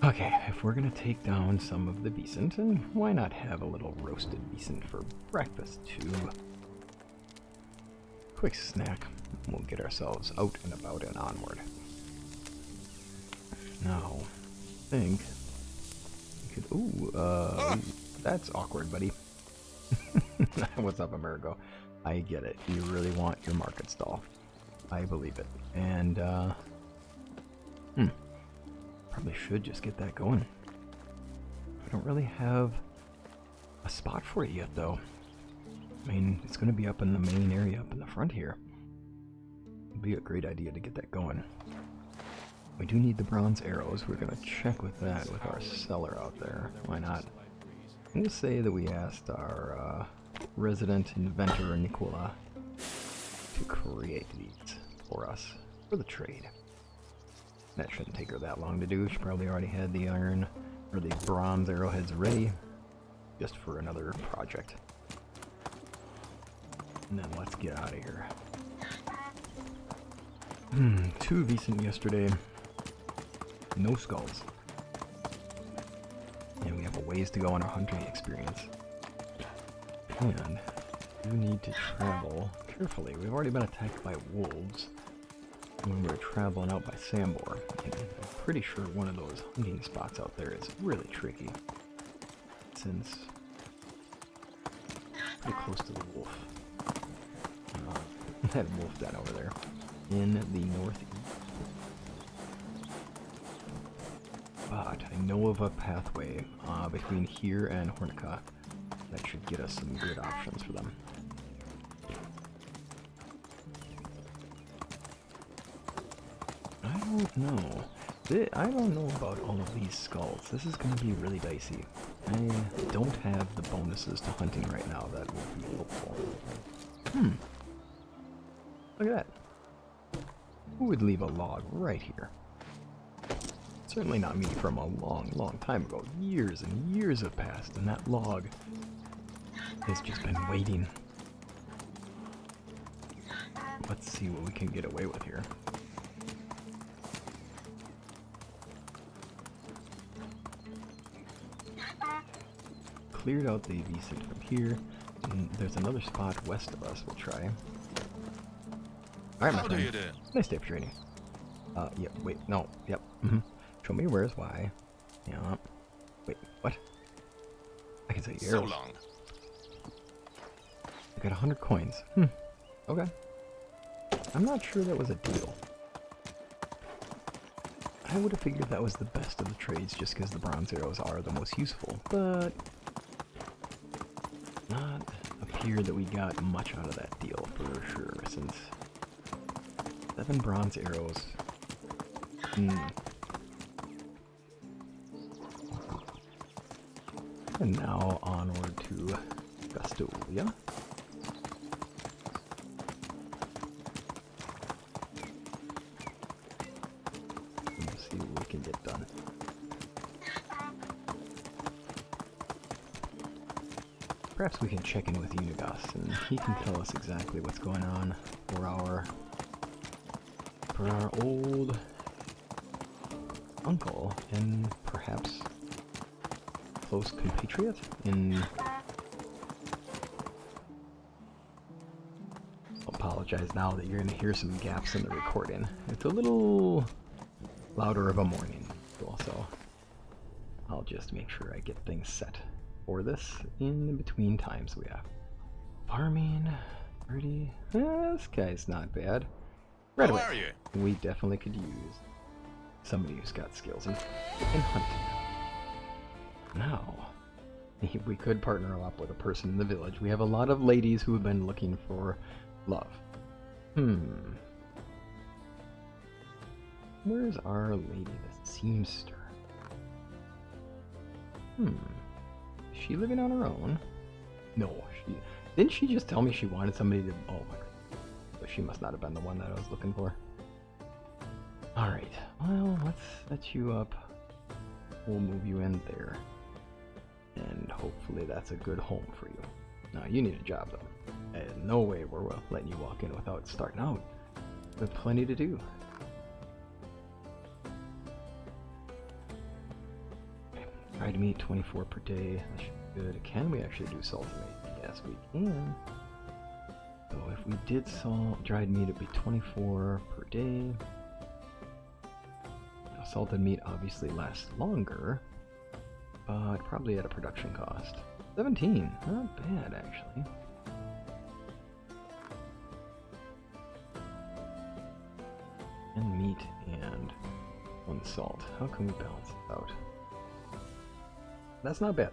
Speaker 1: Okay, if we're gonna take down some of the Wisent, and why not have a little roasted Wisent for breakfast too? Quick snack, we'll get ourselves out and about and onward. Now, I think we could, ooh, that's awkward, buddy. What's up, Amerigo? I get it. You really want your market stall. I believe it. And, probably should just get that going. I don't really have a spot for it yet, though. I mean, it's going to be up in the main area up in the front here. It'd be a great idea to get that going. We do need the bronze arrows. We're going to check with that with our seller out there. Why not? We'll say that we asked our resident inventor Nicola to create these for us for the trade. That shouldn't take her that long to do. She probably already had the iron or the bronze arrowheads ready just for another project. And then let's get out of here. 2 Wisent yesterday. No skulls. And we have a ways to go on our hunting experience. And we need to travel carefully. We've already been attacked by wolves when we were traveling out by Sambor. And I'm pretty sure one of those hunting spots out there is really tricky, since pretty close to the wolf. That wolf den over there in the northeast. But I know of a pathway between here and Hornica that should get us some good options for them. I don't know. I don't know about all of these skulls. This is going to be really dicey. I don't have the bonuses to hunting right now that will be helpful. Look at that. Who would leave a log right here? Certainly not me from a long, long time ago. Years and years have passed, and that log has just been waiting. Let's see what we can get away with here. Cleared out the Wisent from here, and there's another spot west of us we'll try. Alright, my friend. Nice day for training. Yeah, wait, no, yep, Show me where's why. Yeah. Wait, what? I can say arrows. So long. I got 100 coins. Okay. I'm not sure that was a deal. I would have figured that was the best of the trades just because the bronze arrows are the most useful, but not appear that we got much out of that deal for sure, since 7 bronze arrows. And now onward to Gastolia. And we'll see what we can get done. Perhaps we can check in with Unigost, and he can tell us exactly what's going on for our old uncle, and perhaps close compatriot in... I'll apologize now that you're going to hear some gaps in the recording. It's a little louder of a morning, so I'll just make sure I get things set for this in between times we have. Farming, 30. This guy's not bad. Right away. How are you? We definitely could use somebody who's got skills in hunting. Now, we could partner up with a person in the village. We have a lot of ladies who have been looking for love. Where's our lady, the seamster? Is she living on her own? No, didn't she just tell me she wanted somebody to... Oh my god. So she must not have been the one that I was looking for. Alright, well, let's set you up. We'll move you in there. And hopefully that's a good home for you. Now, you need a job, though. No way we're letting you walk in without starting out. We have plenty to do. Dried meat 24 per day. That should be good. Can we actually do salted meat? Yes, we can. So if we did dried meat, it'd be 24 per day. Now, salted meat obviously lasts longer, but probably at a production cost. 17, not bad actually. And meat and 1 salt. How can we balance it out? That's not bad.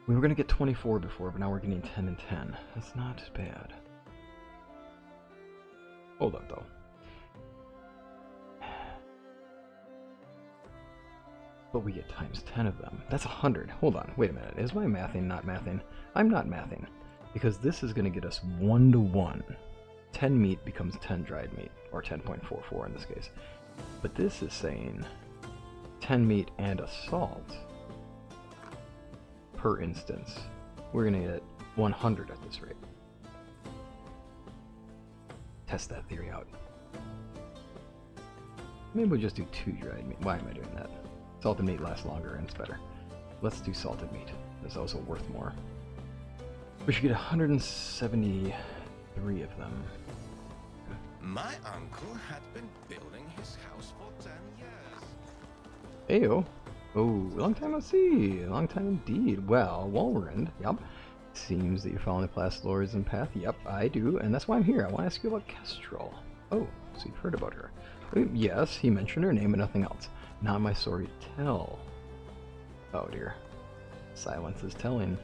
Speaker 1: We were going to get 24 before, but now we're getting 10 and 10. That's not bad. Hold up, though. But we get times 10 of them. That's 100. Hold on. Wait a minute. Is my mathing not mathing? I'm not mathing. Because this is going to get us 1 to 1. 10 meat becomes 10 dried meat. Or 10.44 in this case. But this is saying 10 meat and a salt. Per instance. We're going to get 100 at this rate. Test that theory out. Maybe we'll just do 2 dried meat. Why am I doing that? Salted meat lasts longer and it's better. Let's do salted meat. It's also worth more. We should get 173 of them.
Speaker 4: My uncle had been building his house for 10 years.
Speaker 1: Ayo. Oh, long time no see. Long time indeed. Well, Walrand, yup. Seems that you follow the Placid Lords path. Yep, I do, and that's why I'm here. I want to ask you about Kestrel. Oh, so you've heard about her. Yes, he mentioned her name and nothing else. Not my story to tell. Oh dear. Silence is telling.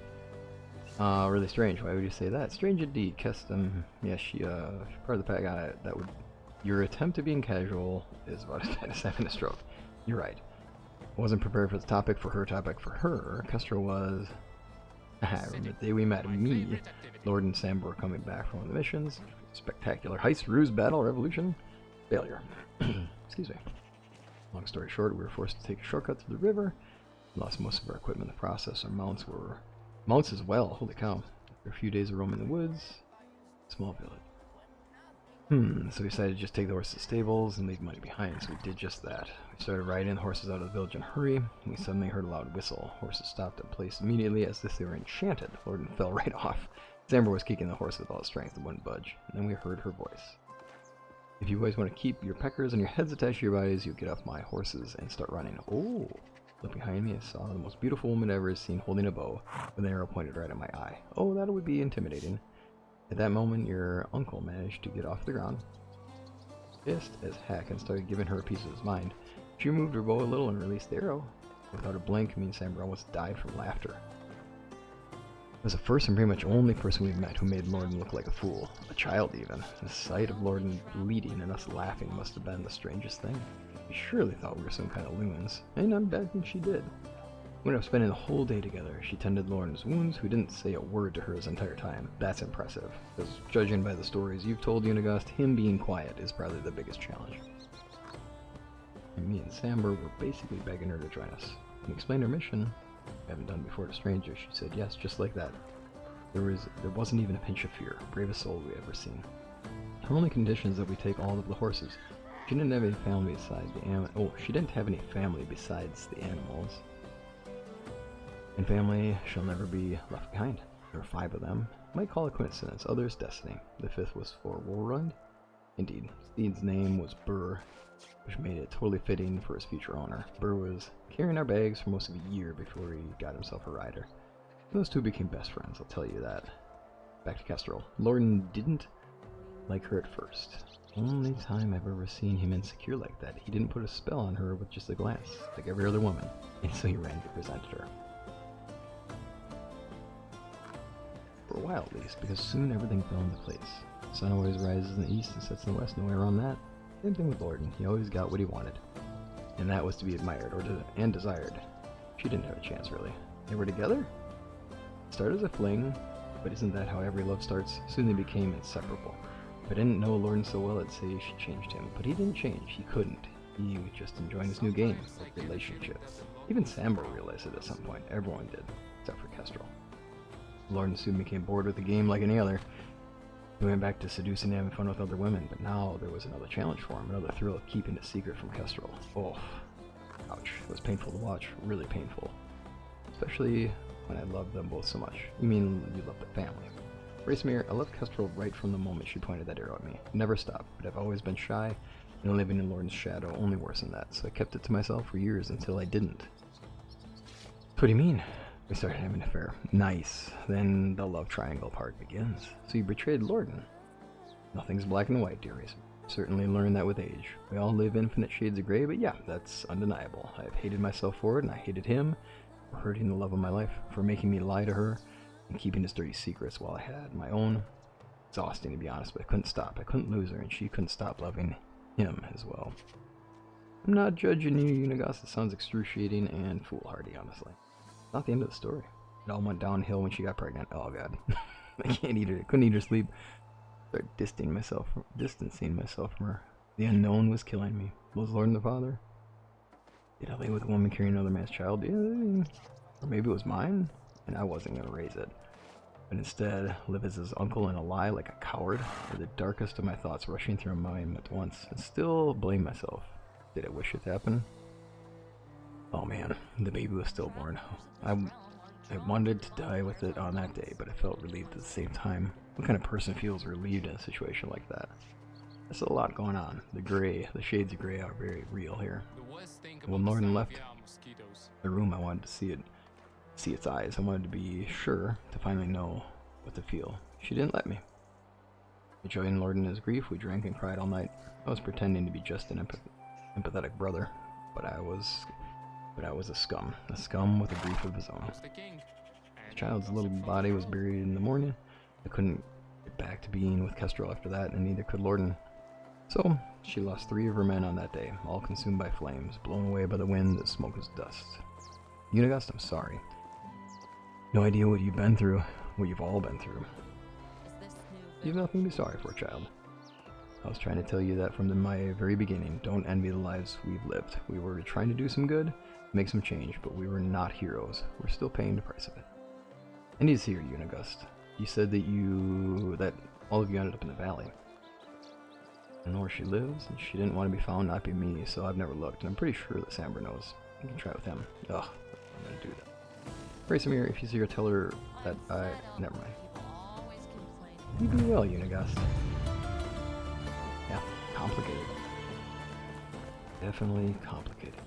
Speaker 1: Really strange. Why would you say that? Strange indeed. Keston. Yeah, she's part of the pack. That would. Your attempt at being casual is about as bad as having a stroke. You're right. I wasn't prepared for the topic for her. Kestrel was. I remember the day we met me, Lord and Sam were coming back from one of the missions. Spectacular heist, ruse, battle, revolution, failure. Excuse me. Long story short, we were forced to take a shortcut through the river. Lost most of our equipment in the process. Our mounts as well. Holy cow. After a few days of roaming the woods, small village. So we decided to just take the horses to stables and leave money behind, so we did just that. We started riding the horses out of the village in a hurry, and we suddenly heard a loud whistle. Horses stopped in place immediately as if they were enchanted. Lorden fell right off. Samber was kicking the horse with all his strength and wouldn't budge, and then we heard her voice. If you always want to keep your peckers and your heads attached to your bodies, you get off my horses and start running. Oh! Look behind me, I saw the most beautiful woman I've ever seen holding a bow, with an arrow pointed right at my eye. Oh, that would be intimidating. At that moment, your uncle managed to get off the ground, pissed as heck, and started giving her a piece of his mind. She moved her bow a little and released the arrow. Without a blink, me and Samber almost died from laughter. It was the first and pretty much only person we've met who made Lorden look like a fool. A child, even. The sight of Lorden bleeding and us laughing must have been the strangest thing. We surely thought we were some kind of loons, and I'm betting she did. We ended up spending the whole day together. She tended Lorden's wounds, who didn't say a word to her his entire time. That's impressive, because judging by the stories you've told Unigost, him being quiet is probably the biggest challenge. And me and Samber were basically begging her to join us. We explained our mission. We haven't done before to strangers. She said yes, just like that. There wasn't even a pinch of fear. Bravest soul we ever seen. Her only condition is that we take all of the horses. She didn't have any family besides the she didn't have any family besides the animals. And family shall never be left behind. There were 5 of them. Might call it coincidence, others destiny. The 5th was for Wolrund. Indeed, Steed's name was Burr, which made it totally fitting for his future owner. Burr was carrying our bags for most of a year before he got himself a rider. Those 2 became best friends, I'll tell you that. Back to Kestrel. Lorden didn't like her at first. Only time I've ever seen him insecure like that. He didn't put a spell on her with just a glance, like every other woman, and so he ran to presented her. For a while at least, because soon everything fell into place. The sun always rises in the east and sets in the west, no way around that. Same thing with Lorden, he always got what he wanted. And that was to be admired, and desired. She didn't have a chance, really. They were together? It started as a fling, but isn't that how every love starts? Soon they became inseparable. If I didn't know Lorden so well, I'd say she changed him. But he didn't change, he couldn't. He was just enjoying his new game, the relationship. Even Samber realized it at some point, everyone did, except for Kestrel. Lorden soon became bored with the game like any other. He went back to seducing and having fun with other women, but now there was another challenge for him, another thrill of keeping a secret from Kestrel. Oh, ouch. It was painful to watch, really painful. Especially when I loved them both so much. You mean you love the family. Racemeer, I loved Kestrel right from the moment she pointed that arrow at me. Never stopped, but I've always been shy, and living in Lorden's shadow only worsened that, so I kept it to myself for years until I didn't. What do you mean? We started having an affair. Nice. Then the love triangle part begins. So you betrayed Lorden. Nothing's black and white, dear Racemeer. Certainly learned that with age. We all live infinite shades of gray, but yeah, that's undeniable. I've hated myself for it, and I hated him for hurting the love of my life, for making me lie to her, and keeping his dirty secrets while I had my own. Exhausting, to be honest, but I couldn't stop. I couldn't lose her, and she couldn't stop loving him as well. I'm not judging you, Unigost. It sounds excruciating and foolhardy, honestly. Not the end of the story. It all went downhill when she got pregnant. Oh god. I can't eat her. I couldn't eat her sleep. Started distancing myself from her. The unknown was killing me. Was Lorden the father? Did I lay with a woman carrying another man's child? Yeah, or maybe it was mine, and I wasn't gonna raise it. But instead, live as his uncle in a lie like a coward, with the darkest of my thoughts rushing through my mind at once, and still blame myself. Did I wish it to happen? Oh man, the baby was stillborn. I wanted to die with it on that day, but I felt relieved at the same time. What kind of person feels relieved in a situation like that? There's a lot going on. The shades of gray are very real here. When Lorden left the room, I wanted to see its eyes. I wanted to be sure to finally know what to feel. She didn't let me. I joined Lorden in his grief. We drank and cried all night. I was pretending to be just an empathetic brother, but I was a scum with a grief of his own. The child's little body was buried in the morning. I couldn't get back to being with Kestrel after that, and neither could Lorden. So, she lost 3 of her men on that day, all consumed by flames, blown away by the wind as smoke as dust. Unigost, I'm sorry. No idea what you've been through, what you've all been through. You have nothing to be sorry for, child. I was trying to tell you that from my very beginning. Don't envy the lives we've lived. We were trying to do some good, make some change, but we were not heroes. We're still paying the price of it. And he's here, Unigost. You said that all of you ended up in the valley. I know where she lives, and she didn't want to be found, not be me, so I've never looked, and I'm pretty sure that Samber knows. You can try with him. Ugh, I'm gonna do that. Racemeer, if you see her, tell her that never mind. You do well, Unigost. Yeah, complicated. Definitely complicated.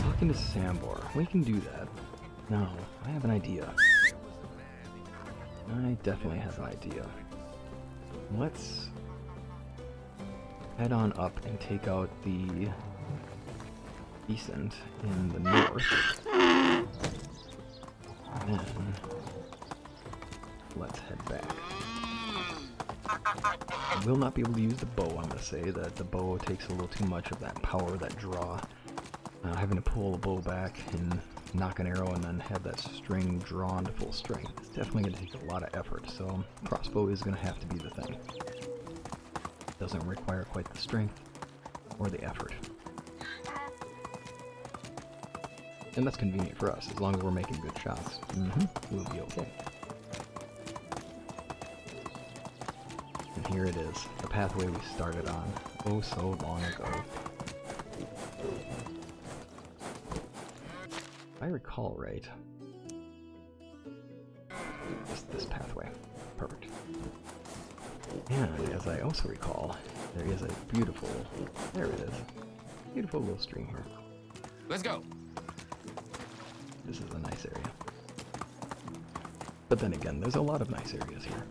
Speaker 1: Talking to Sambor, we can do that. No, I have an idea. I definitely have an idea. Let's head on up and take out the Wisent in the north. And then let's head back. I will not be able to use the bow. I'm going to say that the bow takes a little too much of that power, that draw. Having to pull the bow back and knock an arrow and then have that string drawn to full strength. It's definitely going to take a lot of effort, so crossbow is going to have to be the thing. Doesn't require quite the strength or the effort. And that's convenient for us, as long as we're making good shots. We'll be okay. And here it is, the pathway we started on oh so long ago. If I recall right, this pathway. Perfect. And as I also recall, there is a beautiful, there it is, beautiful little stream here.
Speaker 3: Let's go.
Speaker 1: This is a nice area. But then again, there's a lot of nice areas here.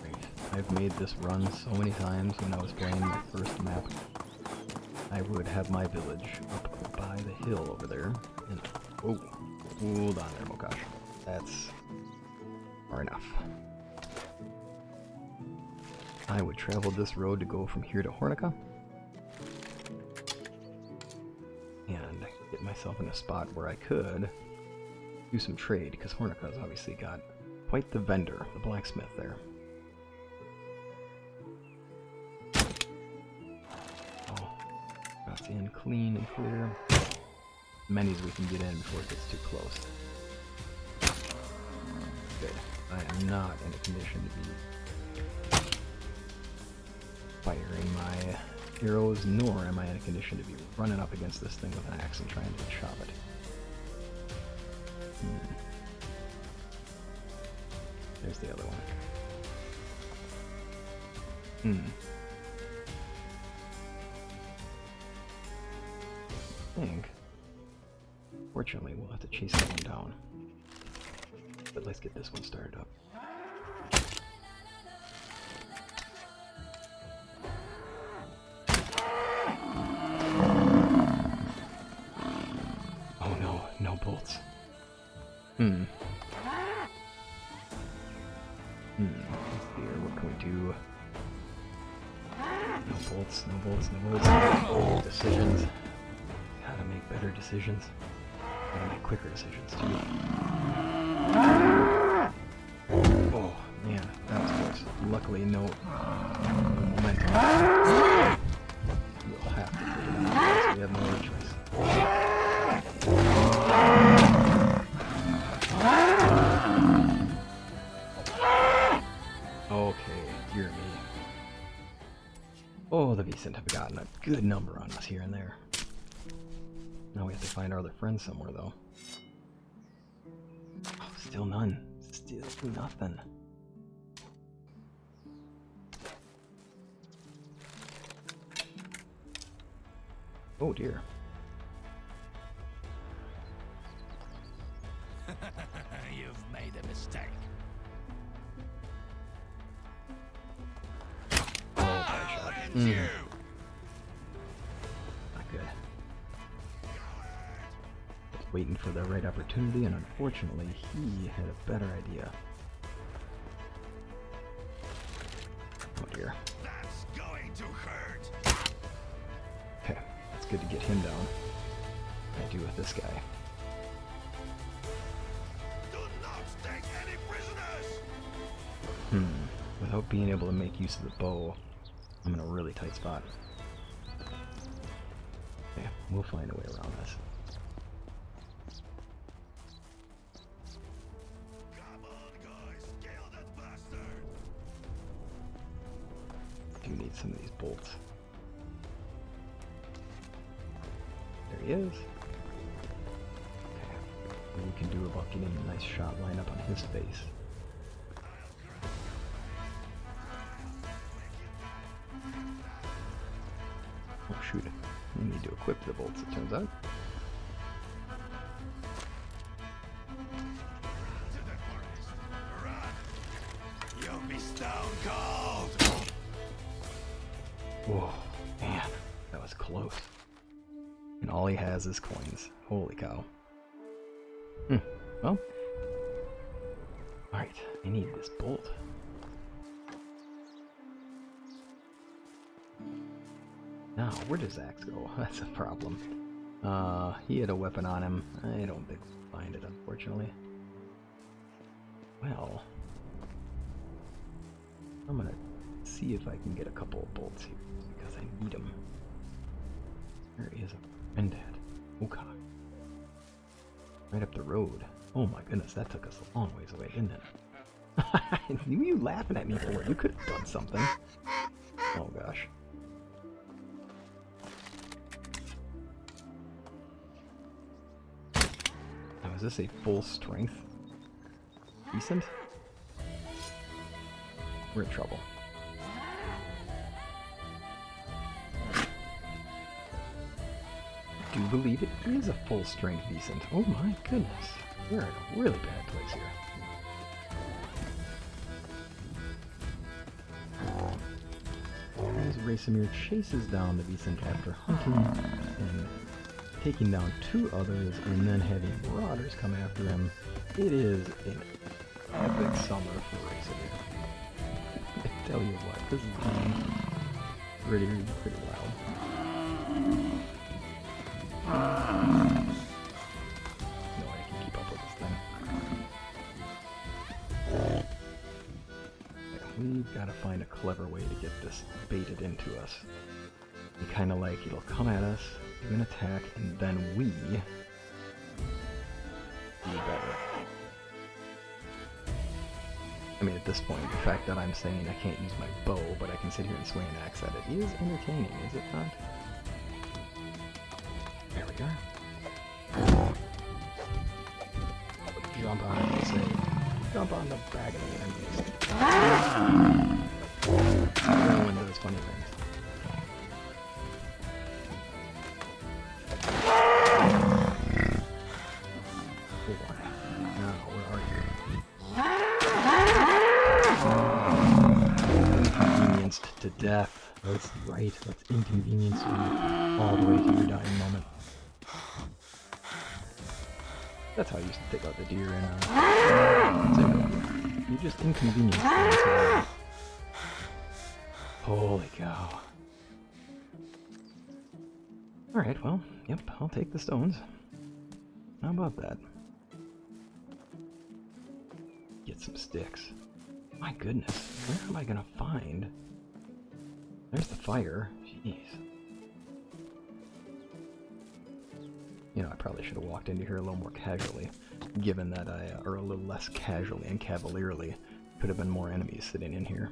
Speaker 1: Great. I've made this run so many times when I was playing my first map. I would have my village up by the hill over there. And, oh, hold on there, Mokash. That's far enough. I would travel this road to go from here to Hornica. And get myself in a spot where I could do some trade, because Hornica's obviously got quite the vendor, the blacksmith there. Got in clean and clear. Many as we can get in before it gets too close. not in a condition to be firing my arrows, nor am I in a condition to be running up against this thing with an axe and trying to chop it. There's the other one. I think, fortunately, we'll have to chase that one down. But let's get this one started up. Oh no, no bolts. Here, what can we do? No bolts, no bolts, no bolts. Oh, decisions. Gotta make better decisions. Gotta make quicker decisions, too. Oh, man, that was close. Luckily, no momentum. We'll have to figure it out, so we have no other choice. Okay, dear me. Oh, the Wisent have gotten a good number on us here and there. Now we have to find our other friends somewhere, though. Oh, still none. Still nothing. Oh dear.
Speaker 4: You've made a mistake.
Speaker 1: Oh, bad shot. Not good. Just waiting for the right opportunity, and unfortunately, he had a better idea. Oh dear.
Speaker 4: That's going to hurt.
Speaker 1: Okay, it's good to get him down. What do I do with this guy?
Speaker 4: Do not take any prisoners.
Speaker 1: Without being able to make use of the bow, I'm in a really tight spot. Okay, we'll find a way around this.
Speaker 4: Come on, guys, kill that bastard.
Speaker 1: Do need some of these bolts. There he is. Okay, what we can do about getting a nice shot line up on his face. Oh shoot, we need to equip the bolts, it turns out.
Speaker 4: To the forest. Run. You'll be stone cold.
Speaker 1: Whoa, man, that was close. And all he has is coins. Holy cow. Well. Alright, I need this bolt. Now, where does Axe go? That's a problem. He had a weapon on him. I don't think we'll find it, unfortunately. Well, I'm gonna see if I can get a couple of bolts here, because I need them. There is a friend at. Okay. Right up the road. Oh my goodness, that took us a long ways away, didn't it? I knew you laughing at me for it. You could have done something. Oh gosh. Now, is this a full strength? Decent? We're in trouble. I do believe it is a full strength Wisent. Oh my goodness. We're in a really bad place here. As Racemir chases down the Wisent after hunting and taking down two others and then having marauders come after him, it is an epic summer for Racemir. I tell you what, this is pretty wild. No way I can keep up with this thing. Yeah, we've got to find a clever way to get this baited into us. And kind of like it'll come at us, do an attack, and then we do better. I mean, at this point, the fact that I'm saying I can't use my bow, but I can sit here and swing an axe at it is entertaining, is it not? There we go. Jump on it and say, jump on the back of the enemies. Everyone does funny things. Now, where are you? Inconvenienced to death. That's right, that's inconvenienced you all the way to your dying moment. That's how I used to take out the deer in Zero. You just inconvenienced them. Holy cow. Alright, well, yep, I'll take the stones. How about that? Get some sticks. My goodness, where am I gonna find? There's the fire. Jeez. You know, I probably should have walked into here a little more casually, given that or a little less casually and cavalierly. Could have been more enemies sitting in here.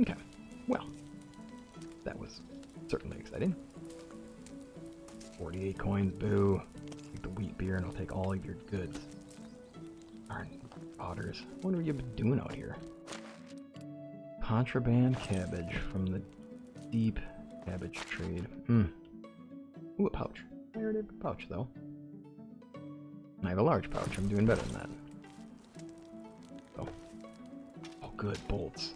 Speaker 1: Okay, well, that was certainly exciting. 48 coins, boo. Take the wheat beer and I'll take all of your goods. Darn otters. What have you been doing out here? Contraband cabbage from the deep cabbage trade. Ooh, a pouch. I already have a pouch, though. I have a large pouch. I'm doing better than that. Oh. Oh, good. Bolts.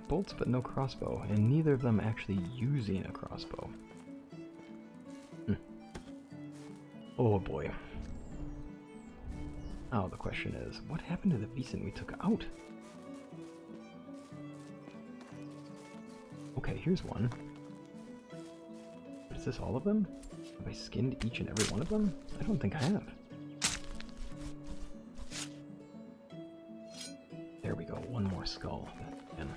Speaker 1: Bolts, but no crossbow. And neither of them actually using a crossbow. Oh, boy. Now the question is, what happened to the Wisent we took out? Okay, here's one. Is this all of them? Have I skinned each and every one of them? I don't think I have. There we go, one more skull. Again.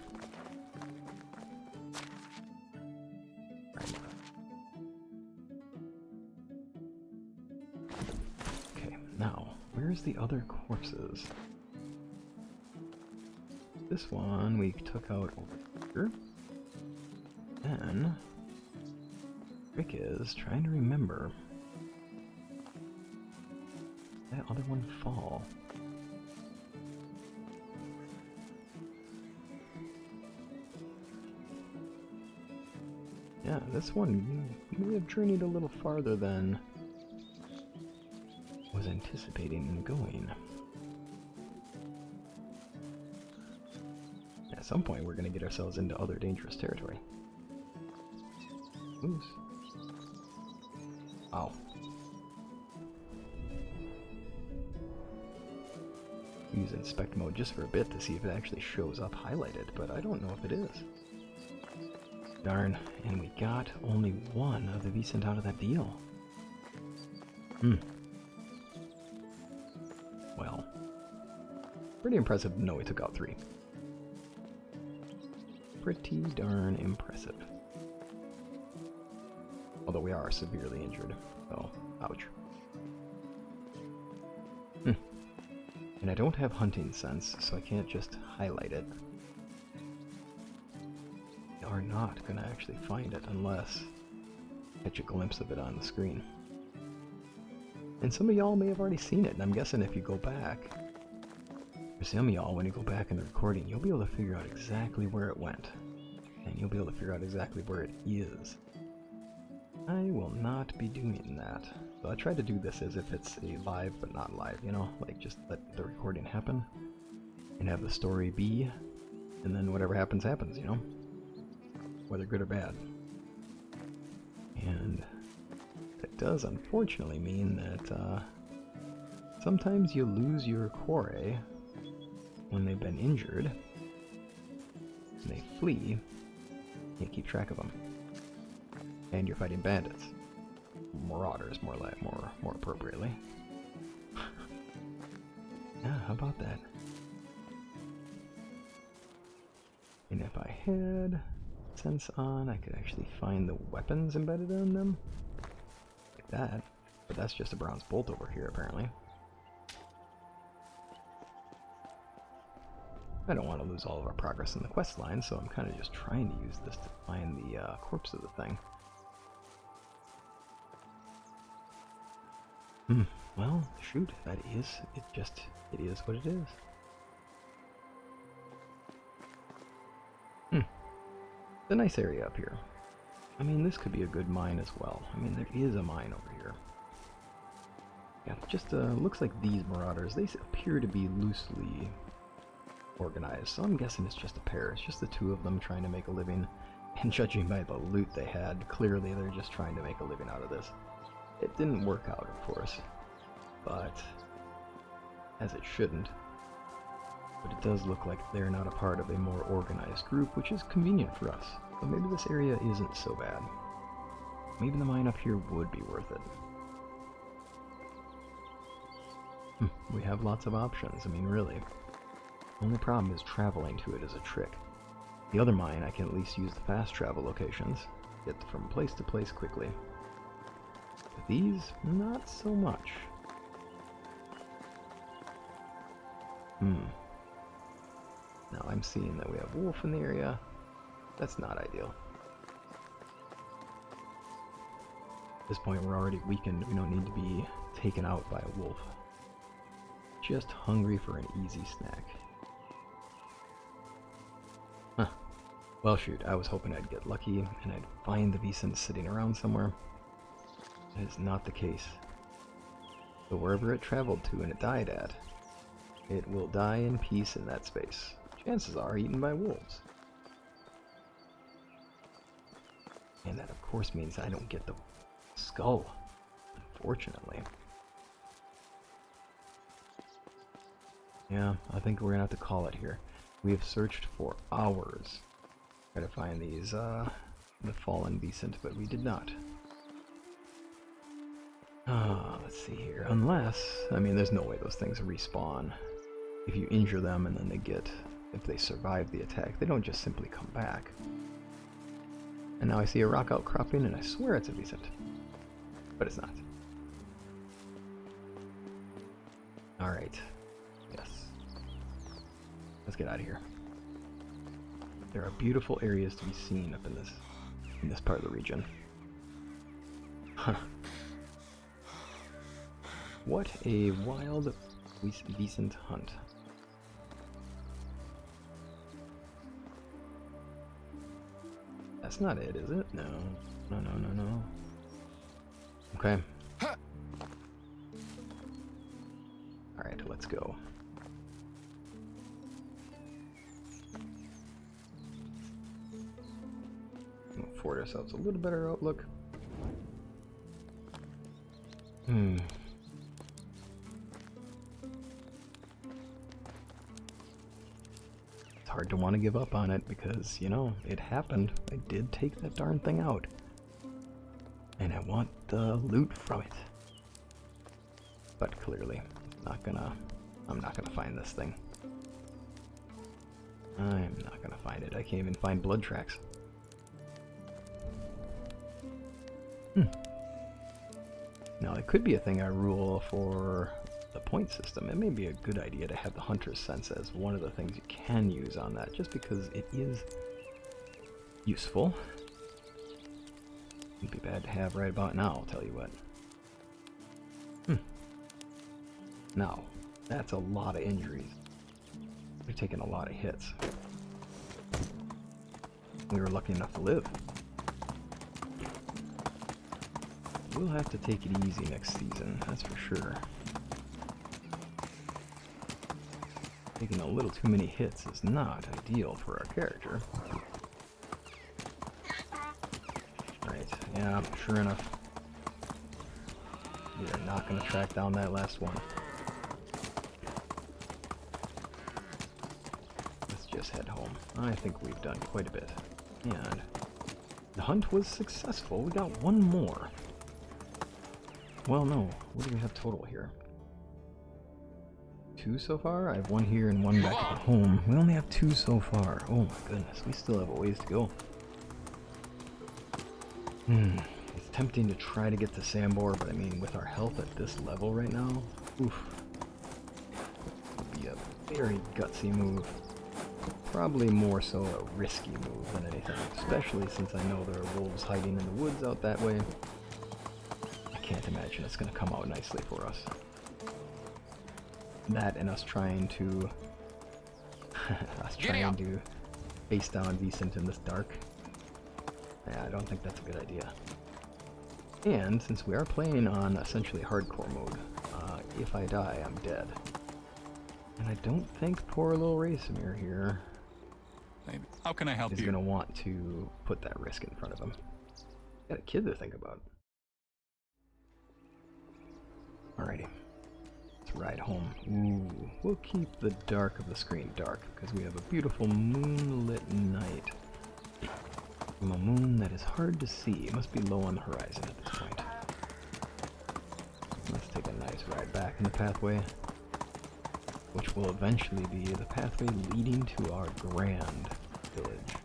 Speaker 1: Okay, now, where's the other corpses? This one we took out over here. Then trick is trying to remember. Did that other one fall? Yeah, this one may have journeyed a little farther than was anticipating in going. At some point we're going to get ourselves into other dangerous territory. Moose. Wow. Use inspect mode just for a bit to see if it actually shows up highlighted, but I don't know if it is. Darn, and we got only one of the Wisent out of that deal. Well, pretty impressive to know we took out 3. Pretty darn impressive. Although we are severely injured, so ouch. And I don't have hunting sense, so I can't just highlight it. We are not going to actually find it unless I catch a glimpse of it on the screen. And some of y'all may have already seen it, and I'm guessing if you go back, for some of y'all, when you go back in the recording, you'll be able to figure out exactly where it went. And you'll be able to figure out exactly where it is. I will not be doing that. So I try to do this as if it's a live but not live, you know? Like just let the recording happen and have the story be, and then whatever happens, happens, you know? Whether good or bad. And that does unfortunately mean that sometimes you lose your quarry when they've been injured and they flee. You can't keep track of them. And you're fighting bandits. Marauders, more appropriately. Yeah, how about that? And if I had sense on, I could actually find the weapons embedded in them. Like that. But that's just a bronze bolt over here, apparently. I don't want to lose all of our progress in the quest line, so I'm kind of just trying to use this to find the corpse of the thing. Well, shoot, that is, it is what it is. It's a nice area up here. I mean, this could be a good mine as well. I mean, there is a mine over here. Yeah, just looks like these marauders, they appear to be loosely organized, so I'm guessing it's just a pair. It's just the two of them trying to make a living, and judging by the loot they had, clearly they're just trying to make a living out of this. It didn't work out, of course, but as it shouldn't. But it does look like they're not a part of a more organized group, which is convenient for us. So maybe this area isn't so bad. Maybe the mine up here would be worth it. We have lots of options, I mean, really. The only problem is traveling to it is a trick. The other mine, I can at least use the fast travel locations, get from place to place quickly. But these, not so much. Now I'm seeing that we have wolf in the area. That's not ideal. At this point we're already weakened. We don't need to be taken out by a wolf. Just hungry for an easy snack. Huh. Well shoot, I was hoping I'd get lucky and I'd find the Wisent sitting around somewhere. That is not the case. So wherever it traveled to and it died at, it will die in peace in that space. Chances are eaten by wolves. And that of course means I don't get the skull, unfortunately. Yeah, I think we're gonna have to call it here. We have searched for hours to try to find these, the fallen Wisent, but we did not. Let's see here. Unless, I mean, there's no way those things respawn. If you injure them and then they get, if they survive the attack, they don't just simply come back. And now I see a rock outcropping and I swear it's a Wisent. But it's not. Alright. Yes. Let's get out of here. There are beautiful areas to be seen up in this part of the region. Huh. What a wild Wisent hunt. That's not it, is it? No. No, no, no, no. Okay. Alright, let's go. We'll afford ourselves a little better outlook. It's hard to want to give up on it because, you know, it happened. I did take that darn thing out. And I want the loot from it. But clearly, I'm not gonna find this thing. I'm not gonna find it. I can't even find blood tracks. Now, it could be a thing I rule for the point system. It may be a good idea to have the hunter's sense as one of the things you can use on that, just because it is useful. It'd be bad to have right about now, I'll tell you what. Now, that's a lot of injuries. We're taking a lot of hits. We were lucky enough to live. We'll have to take it easy next season, that's for sure. Taking a little too many hits is not ideal for our character. Right, yeah, sure enough. We are not going to track down that last one. Let's just head home. I think we've done quite a bit. And the hunt was successful. We got one more. Well, no. What do we have total here? 2 so far? I have 1 here and 1 back at home. We only have 2 so far. Oh my goodness, we still have a ways to go. It's tempting to try to get to Sambor, but I mean, with our health at this level right now, oof. It would be a very gutsy move. Probably more so a risky move than anything, especially since I know there are wolves hiding in the woods out that way. I can't imagine it's going to come out nicely for us. That and us trying to face down Wisent in this dark. Yeah, I don't think that's a good idea. And since we are playing on essentially hardcore mode, if I die, I'm dead. And I don't think poor little Racemir here
Speaker 3: Maybe. How can I help
Speaker 1: is
Speaker 3: you?
Speaker 1: going to want to put that risk in front of him. Got a kid to think about. Alrighty. Let's ride home. Ooh, we'll keep the dark of the screen dark because we have a beautiful moonlit night. From a moon that is hard to see. It must be low on the horizon at this point. Let's take a nice ride back in the pathway, which will eventually be the pathway leading to our grand village.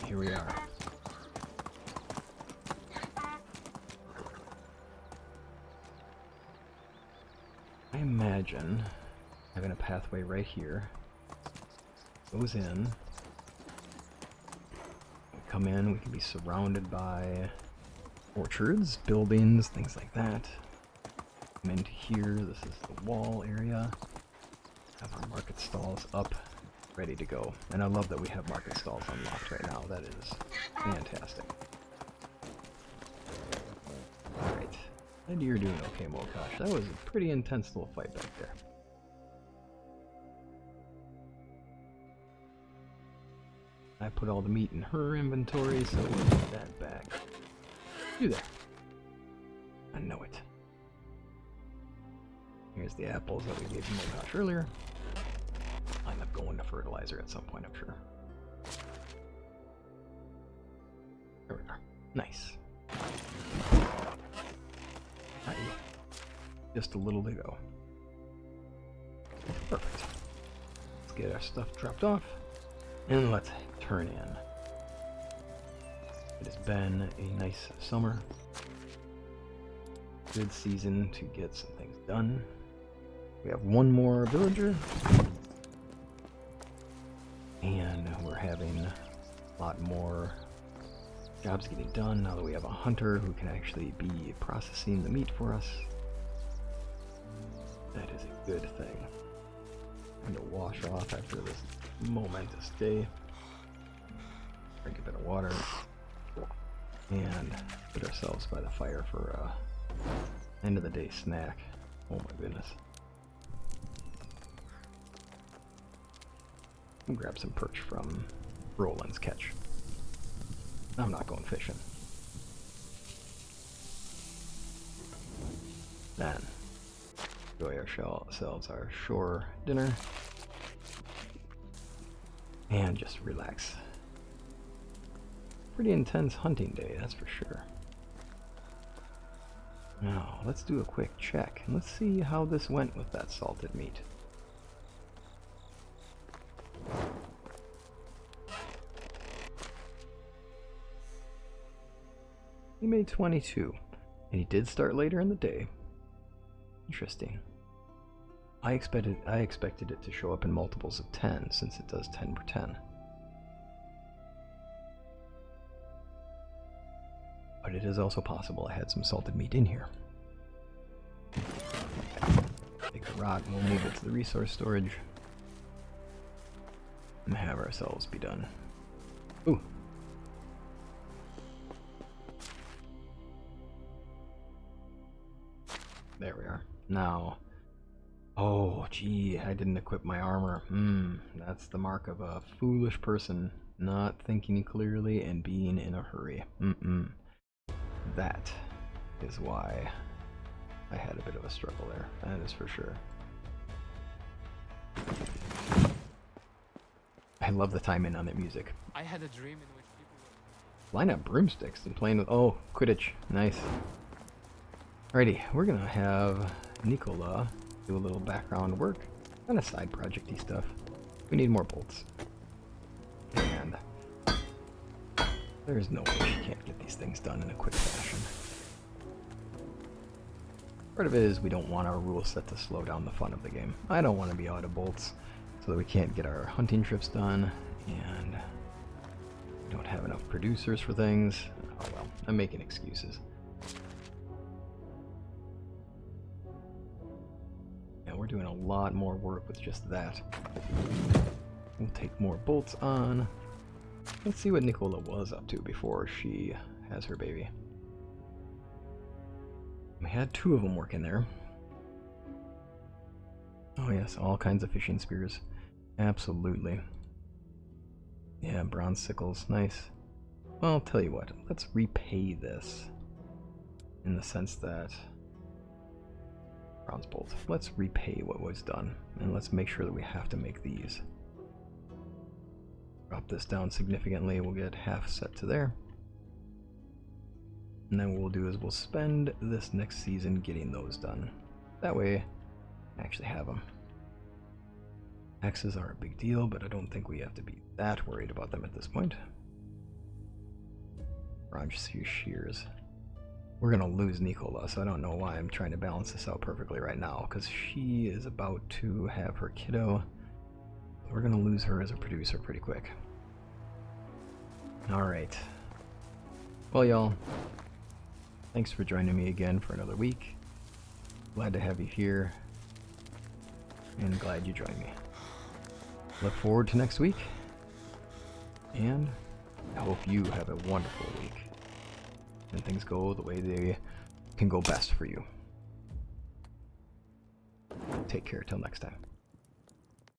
Speaker 1: Here we are. I imagine having a pathway right here. Goes in. We come in, we can be surrounded by orchards, buildings, things like that. Come into here, this is the wall area. Have our market stalls up, ready to go. And I love that we have market stalls unlocked right now. That is fantastic. Alright. And you're doing okay, Mokash. That was a pretty intense little fight back there. I put all the meat in her inventory, so we'll put that back. You there. I know it. Here's the apples that we gave to Mokash earlier. I'll end up going to fertilizer at some point, I'm sure. There we are. Nice. Alright. Just a little to go. Perfect. Let's get our stuff dropped off. And let's turn in. It has been a nice summer. Good season to get some things done. We have one more villager. And we're having a lot more jobs getting done now that we have a hunter who can actually be processing the meat for us. That is a good thing. I'm going to wash off after this momentous day. Drink a bit of water. And put ourselves by the fire for end of the day snack. Oh my goodness. I'll grab some perch from Roland's catch. I'm not going fishing. Then enjoy ourselves our shore dinner and just relax. Pretty intense hunting day, that's for sure. Now, let's do a quick check, and let's see how this went with that salted meat. He made 22, and he did start later in the day. Interesting. I expected it to show up in multiples of 10, since it does 10 per 10. But it is also possible I had some salted meat in here. Take the rod and we'll move it to the resource storage. And have ourselves be done. Ooh. There we are. Now, oh gee, I didn't equip my armor. That's the mark of a foolish person, not thinking clearly and being in a hurry. That is why I had a bit of a struggle there. That is for sure. I love the timing on that music.
Speaker 3: I had a dream in which people
Speaker 1: Line up broomsticks and playing with... Oh, Quidditch. Nice. Alrighty, we're gonna have Nicola do a little background work. Kind of side project-y stuff. We need more bolts. And there's no way she can't get these things done in a quick fashion. Part of it is we don't want our rule set to slow down the fun of the game. I don't want to be out of bolts so that we can't get our hunting trips done, and we don't have enough producers for things. Oh well, I'm making excuses. Yeah, we're doing a lot more work with just that. We'll take more bolts on. Let's see what Nicola was up to before she has her baby. We had 2 of them working there. Oh yes, all kinds of fishing spears. Absolutely. Yeah, bronze sickles, nice. Well, I'll tell you what, let's repay this. In the sense that... Bronze bolt. Let's repay what was done. And let's make sure that we have to make these. Drop this down significantly, we'll get half set to there. And then what we'll do is we'll spend this next season getting those done. That way, I actually have them. Axes are a big deal, but I don't think we have to be that worried about them at this point. Bronze shears. We're gonna lose Nicola, so I don't know why I'm trying to balance this out perfectly right now, because she is about to have her kiddo. We're gonna lose her as a producer pretty quick. Alright. Well, y'all, thanks for joining me again for another week. Glad to have you here, and glad you joined me. Look forward to next week, and I hope you have a wonderful week, and things go the way they can go best for you. Take care till next time.